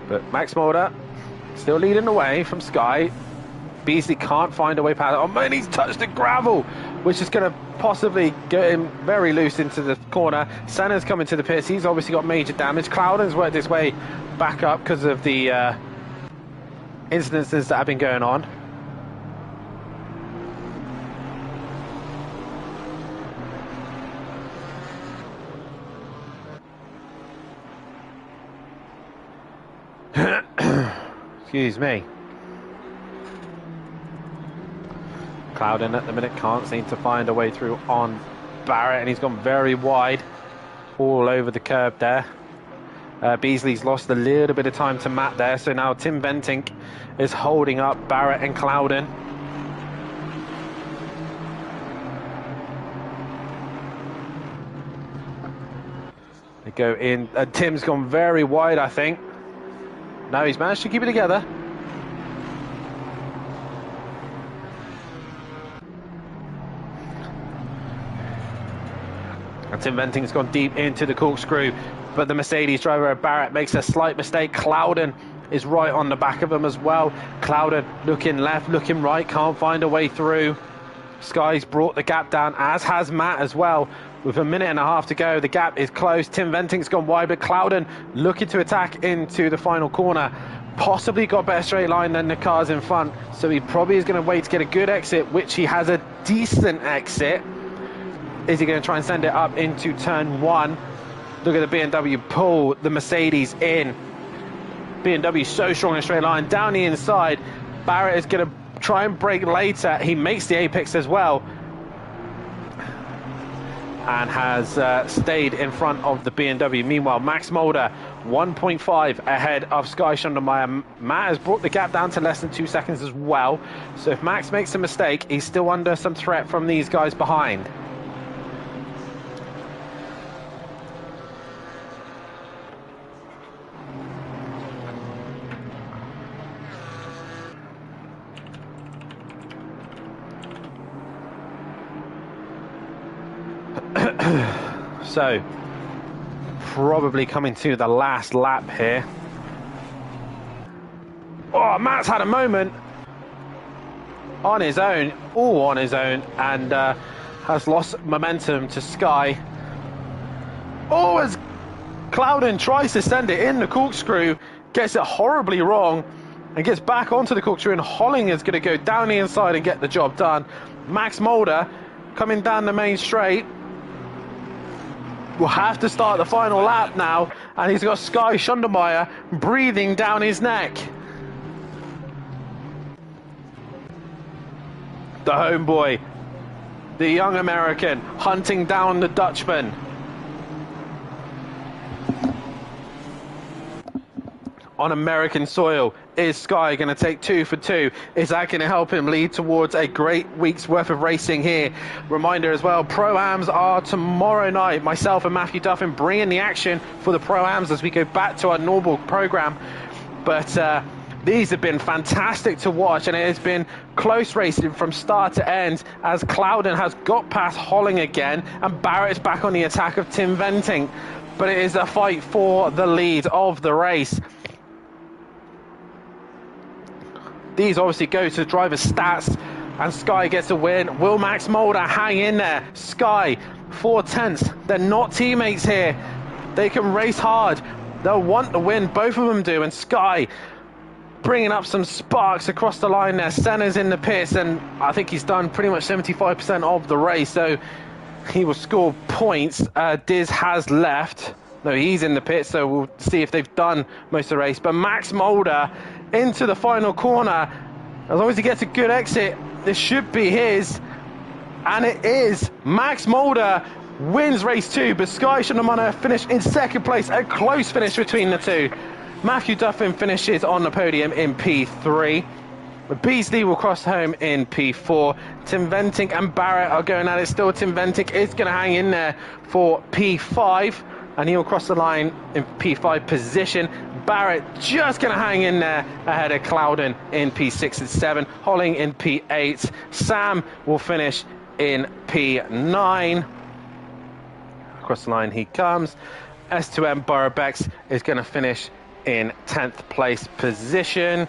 But Max Mulder still leading the way from Sky. Beasley can't find a way past. Oh man, he's touched the gravel, which is going to possibly get him very loose into the corner. Senna's coming to the pits. He's obviously got major damage. Clouden's worked his way back up because of the incidences that have been going on. Excuse me. Clouden at the minute can't seem to find a way through on Barrett, and he's gone very wide all over the curb there. Beasley's lost a little bit of time to Matt there, so now Tim Bentinck is holding up Barrett and Clouden. They go in. Tim's gone very wide, I think. No, he's managed to keep it together. And Tim Venting's gone deep into the corkscrew, but the Mercedes driver Barrett makes a slight mistake. Clouden is right on the back of him as well. Clouden looking left, looking right, can't find a way through. Sky's brought the gap down, as has Matt as well. With a minute and a half to go, the gap is closed. Tim Venting's gone wide, but Clouden looking to attack into the final corner. Possibly got better straight line than the cars in front, so he probably is going to wait to get a good exit, which he has a decent exit. Is he going to try and send it up into turn 1? Look at the BMW pull the Mercedes in. BMW so strong in a straight line. Down the inside, Barrett is going to try and brake later. He makes the apex as well, and has stayed in front of the BMW. Meanwhile, Max Mulder 1.5 ahead of Sky Schundermeyer. Matt has brought the gap down to less than 2 seconds as well, so if Max makes a mistake, he's still under some threat from these guys behind. So, probably coming to the last lap here. Oh, Matt's had a moment on his own, all on his own, and has lost momentum to Sky. Oh, as Clouden tries to send it in the corkscrew, gets it horribly wrong, and gets back onto the corkscrew, and Holling is going to go down the inside and get the job done. Max Mulder coming down the main straight will have to start the final lap now, and he's got Sky Schundermeyer breathing down his neck. The homeboy, the young American, hunting down the Dutchman. On American soil, is Sky going to take 2 for 2? Is that going to help him lead towards a great week's worth of racing here? Reminder as well, Pro-Ams are tomorrow night. Myself and Matthew Duffin bringing the action for the Pro-Ams as we go back to our normal program. But these have been fantastic to watch, and it has been close racing from start to end as Clouden has got past Holling again, and Barrett's back on the attack of Tim Venting. But it is a fight for the lead of the race. These obviously go to driver stats, and Sky gets a win. Will Max Mulder hang in there? Sky, 4 tenths. They're not teammates here. They can race hard. They'll want the win. Both of them do. And Sky bringing up some sparks across the line there. Senna's in the pits, and I think he's done pretty much 75% of the race, so he will score points. Diz has left. No, he's in the pit, so we'll see if they've done most of the race. But Max Mulder into the final corner. As long as he gets a good exit, this should be his. And it is. Max Mulder wins race 2, but Sky Schundermeyer finished in second place. A close finish between the two. Matthew Duffin finishes on the podium in P3. Beasley will cross home in P4. Tim Venting and Barrett are going at it still. Tim Venting is going to hang in there for P5, and he'll cross the line in P5 position. Barrett just going to hang in there ahead of Clouden in P6 and 7. Holling in P8. Sam will finish in P9. Across the line he comes. S2M Borobex is going to finish in 10th place position.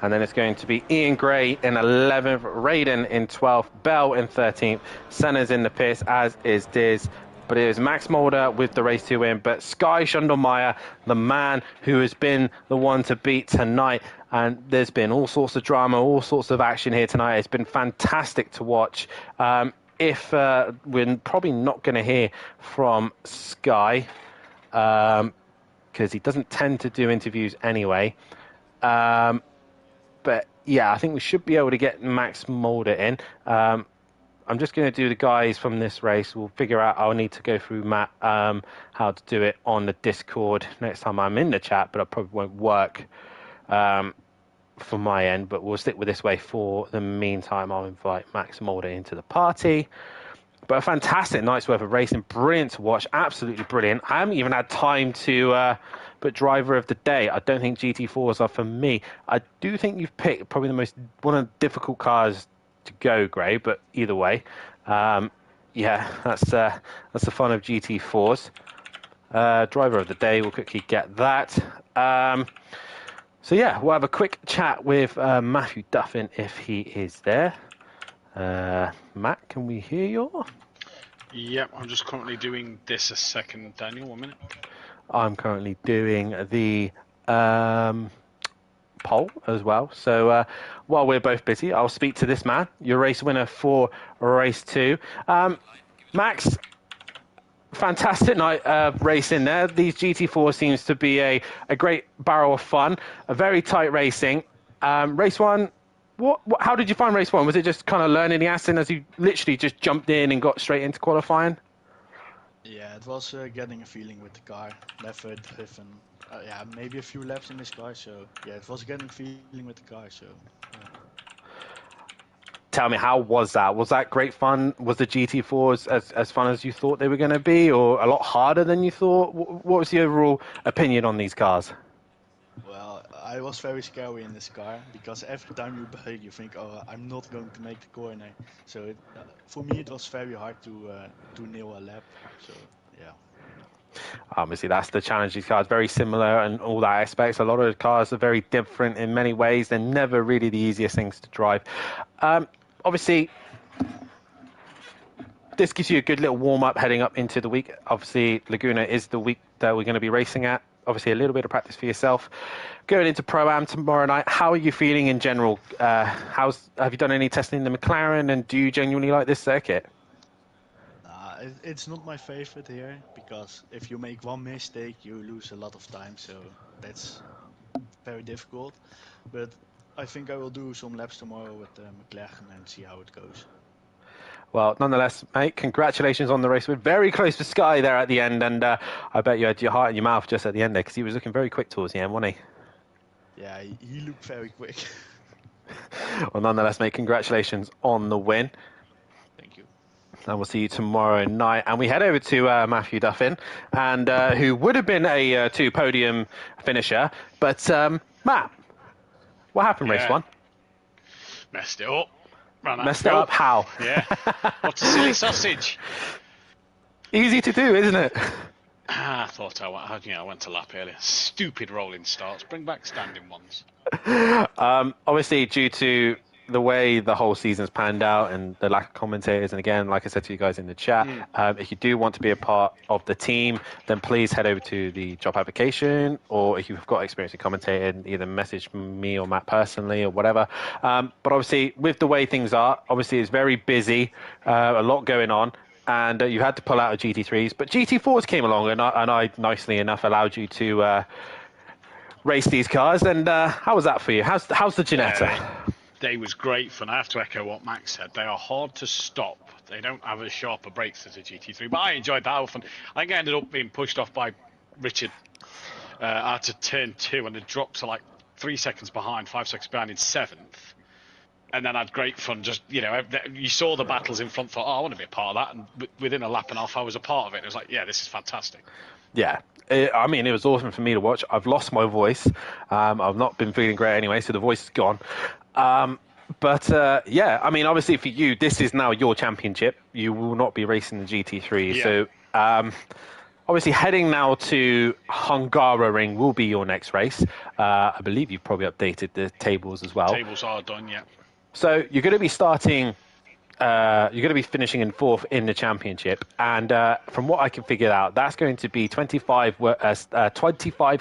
And then it's going to be Ian Gray in 11th, Raiden in 12th, Bell in 13th. Senna's in the pits, as is Diz. But it is Max Mulder with the race 2 win. But Sky Schundermeyer, the man who has been the one to beat tonight. And there's been all sorts of drama, all sorts of action here tonight. It's been fantastic to watch. If we're probably not going to hear from Sky, because he doesn't tend to do interviews anyway. But yeah, I think we should be able to get Max Mulder in. I'm just going to do the guys from this race. We'll figure out, I'll need to go through Matt, how to do it on the Discord next time I'm in the chat, but it probably won't work for my end, but we'll stick with this way for the meantime. I'll invite Max Mulder into the party. But a fantastic night's worth of racing, brilliant to watch, absolutely brilliant. I haven't even had time to put driver of the day. I don't think GT4s are for me. I do think you've picked probably one of the difficult cars to go, Gray, but either way, yeah, that's the fun of GT4s. Driver of the day, we'll quickly get that. So yeah, we'll have a quick chat with Matthew Duffin if he is there. Matt, can we hear you? Yep, I'm just currently doing this a second, Daniel, 1 minute. I'm currently doing the poll as well. So while we're both busy, I'll speak to this man, your race winner for race 2. Max, fantastic night racing there. These GT4 seems to be a great barrel of fun, a very tight racing. Race 1, how did you find race 1? Was it just kind of learning the Aston as you literally just jumped in and got straight into qualifying? Yeah, it was getting a feeling with the car, never driven. Yeah, maybe a few laps in this car, so yeah, it was getting a feeling with the car, so. Tell me, how was that? Was that great fun? Was the GT4s as fun as you thought they were going to be, or a lot harder than you thought? What was the overall opinion on these cars? Well, I was very scary in this car because every time you brake, you think, "Oh, I'm not going to make the corner." So for me, it was very hard to nail a lap. So yeah. Obviously, that's the challenge. These cars very similar in all that aspects. A lot of the cars are very different in many ways. They're never really the easiest things to drive. Obviously, this gives you a good little warm-up heading up into the week. Obviously, Laguna is the week that we're going to be racing at. Obviously, a little bit of practice for yourself. Going into Pro-Am tomorrow night, how are you feeling in general? Have you done any testing in the McLaren, and do you genuinely like this circuit? It's not my favorite here because if you make one mistake, you lose a lot of time. So that's very difficult. But I think I will do some laps tomorrow with McLaren and see how it goes. Well, nonetheless, mate, congratulations on the race. We're very close to Sky there at the end, and I bet you had your heart in your mouth just at the end there because he was looking very quick towards the end, wasn't he? Yeah, he looked very quick. Well, nonetheless, mate, congratulations on the win. Thank you. And we'll see you tomorrow night. And we head over to Matthew Duffin, and who would have been a two-podium finisher. But, Matt, what happened race one? Messed it up. Messed it up how? Yeah. What a silly sausage. Easy to do, isn't it? I thought I went to lap earlier. Stupid rolling starts. Bring back standing ones. Obviously, due to the way the whole season's panned out and the lack of commentators, and again, like I said to you guys in the chat, if you do want to be a part of the team, then please head over to the job application, or if you've got experience in commentating, either message me or Matt personally or whatever. But obviously, with the way things are, obviously it's very busy, a lot going on, and you had to pull out of GT3s, but GT4s came along, and I nicely enough allowed you to race these cars. And how was that for you? How's the Ginetta? Day was great fun. I have to echo what Max said. They are hard to stop. They don't have as sharper brakes as a GT3, but I enjoyed that often. I think I ended up being pushed off by Richard out of turn 2, and it dropped to like 3 seconds behind, 5 seconds behind in 7th. And then I had great fun. Just, you saw the battles in front, thought, oh, I want to be a part of that. And within a lap and a half, I was a part of it. It was like, yeah, this is fantastic. Yeah. I mean, it was awesome for me to watch. I've lost my voice. I've not been feeling great anyway, so the voice is gone. But yeah, I mean, obviously for you, this is now your championship. You will not be racing the GT3. Yeah. So obviously heading now to Hungaroring will be your next race. I believe you've probably updated the tables as well. Tables are done, yeah. So you're going to be starting... you're going to be finishing in 4th in the championship, and from what I can figure out, that's going to be 25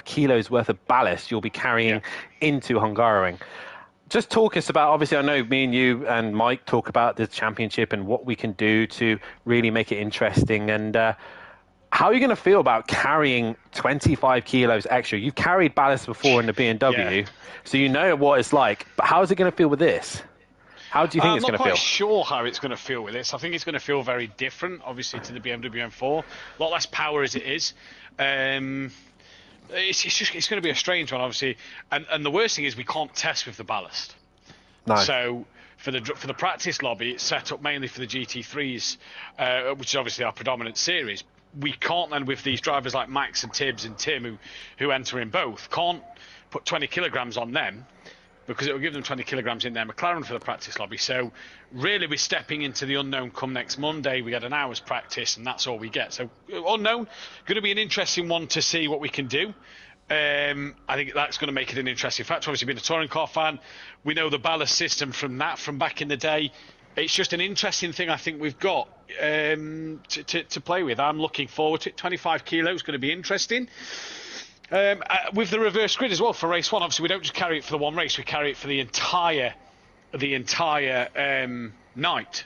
kilos worth of ballast you'll be carrying into Hungaroring. Just talk us about, obviously I know me and you and Mike talk about the championship and what we can do to really make it interesting, and how are you going to feel about carrying 25 kilos extra? You've carried ballast before in the BMW, so you know what it's like, but how is it going to feel with this? How do you think it's going to feel? I'm not quite sure how it's going to feel with this. I think it's going to feel very different, obviously, to the BMW M4. A lot less power as it is. It's going to be a strange one, obviously. And the worst thing is we can't test with the ballast. No. So for the practice lobby, it's set up mainly for the GT3s, which is obviously our predominant series. We can't then, with these drivers like Max and Tibbs and Tim, who enter in both, can't put 20 kilograms on them, because it will give them 20 kilograms in their McLaren for the practice lobby. So really we're stepping into the unknown come next Monday. We get an hour's practice and that's all we get. So unknown, going to be an interesting one to see what we can do. I think that's going to make it an interesting factor. Obviously being a touring car fan, we know the ballast system from back in the day. It's just an interesting thing I think we've got to play with. I'm looking forward to it. 25 kilos is going to be interesting. With the reverse grid as well for race 1, obviously we don't just carry it for the one race, we carry it for the entire night.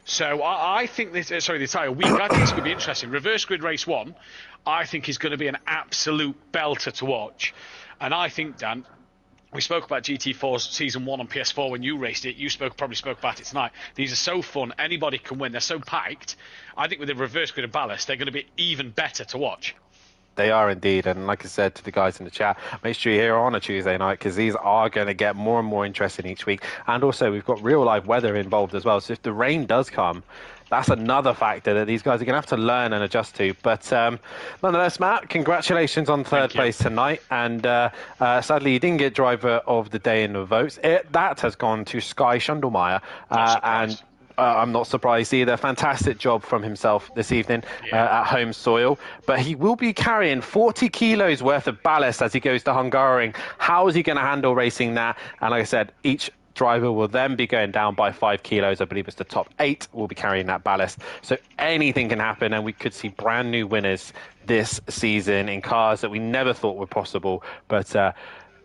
So I think this, the entire week, I think it's going to be interesting. Reverse grid race 1, I think is going to be an absolute belter to watch. And I think, Dan, we spoke about GT4's season 1 on PS4 when you raced it. You probably spoke about it tonight. These are so fun. Anybody can win. They're so packed. I think with the reverse grid of ballast, they're going to be even better to watch. They are indeed, and like I said to the guys in the chat, make sure you're here on a Tuesday night because these are going to get more and more interesting each week. And also, we've got real live weather involved as well. So if the rain does come, that's another factor that these guys are going to have to learn and adjust to. But nonetheless, Matt, congratulations on third place tonight. And sadly, you didn't get driver of the day in the votes. That has gone to Sky Schundelmeyer. And I'm not surprised either. Fantastic job from himself this evening at home soil. But he will be carrying 40 kilos worth of ballast as he goes to Hungaroring. How is he going to handle racing that? And like I said, each driver will then be going down by 5 kilos. I believe it's the top 8 will be carrying that ballast. So anything can happen, and we could see brand new winners this season in cars that we never thought were possible. But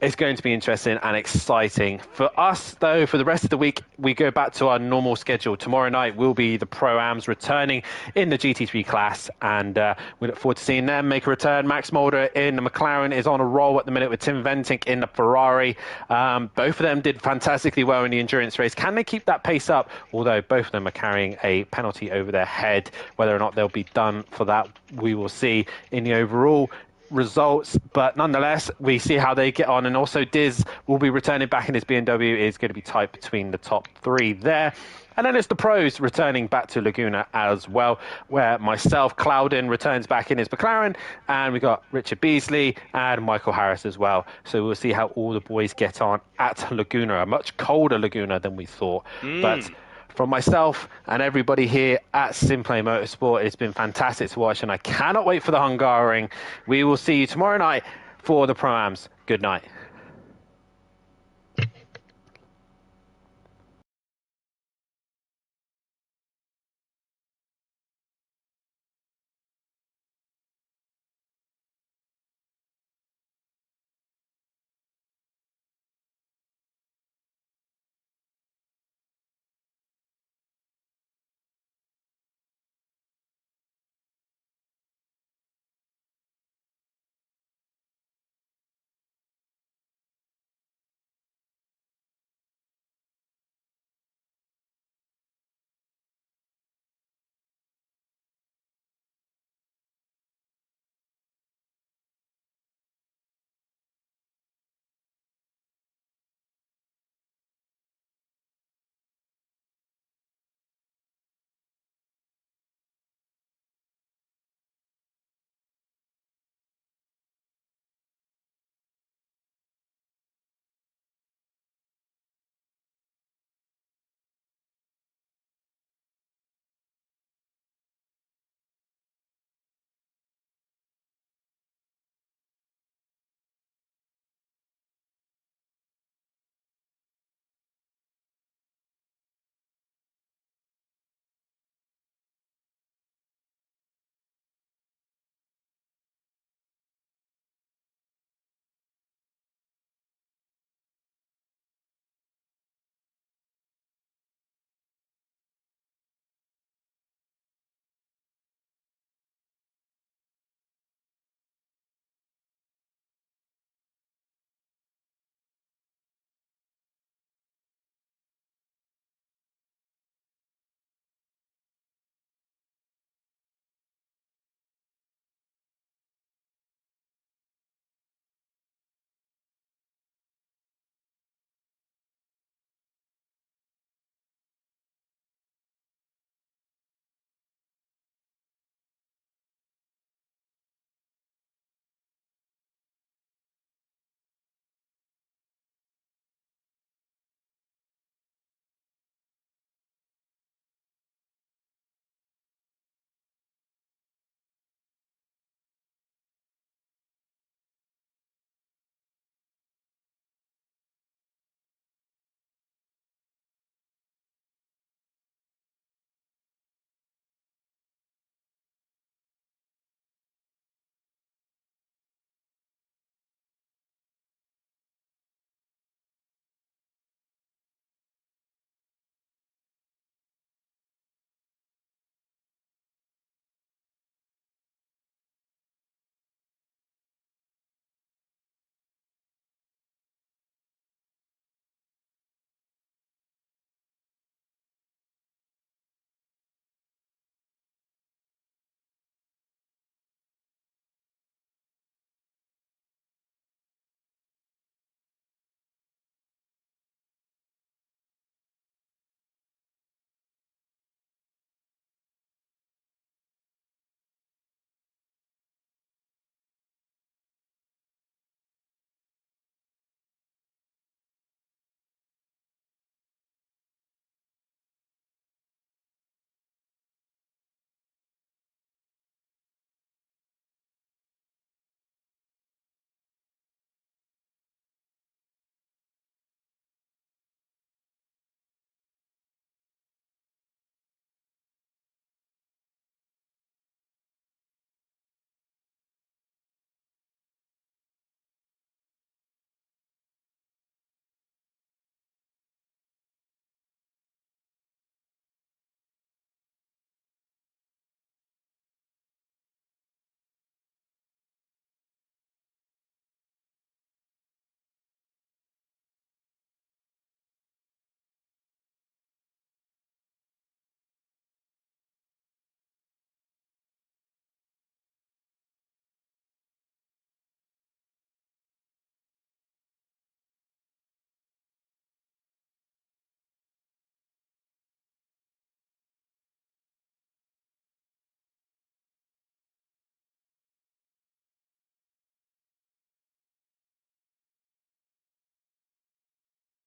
it's going to be interesting and exciting. For us, though, for the rest of the week, we go back to our normal schedule. Tomorrow night will be the Pro-Ams returning in the GT3 class, and we look forward to seeing them make a return. Max Mulder in the McLaren is on a roll at the minute with Tim Ventink in the Ferrari. Both of them did fantastically well in the endurance race. Can they keep that pace up? Although both of them are carrying a penalty over their head. Whether or not they'll be done for that, we will see in the overall results, but nonetheless we see how they get on. And also Diz will be returning back in his BMW. Is going to be tight between the top 3 there. And then it's the pros returning back to Laguna as well, where myself, Clouden, returns back in his McLaren, and we got Richard Beasley and Michael Harris as well. So we'll see how all the boys get on at Laguna, a much colder Laguna than we thought. But from myself and everybody here at SimPlay Motorsport, it's been fantastic to watch, and I cannot wait for the Hungaroring. We will see you tomorrow night for the Pro-Ams. Good night.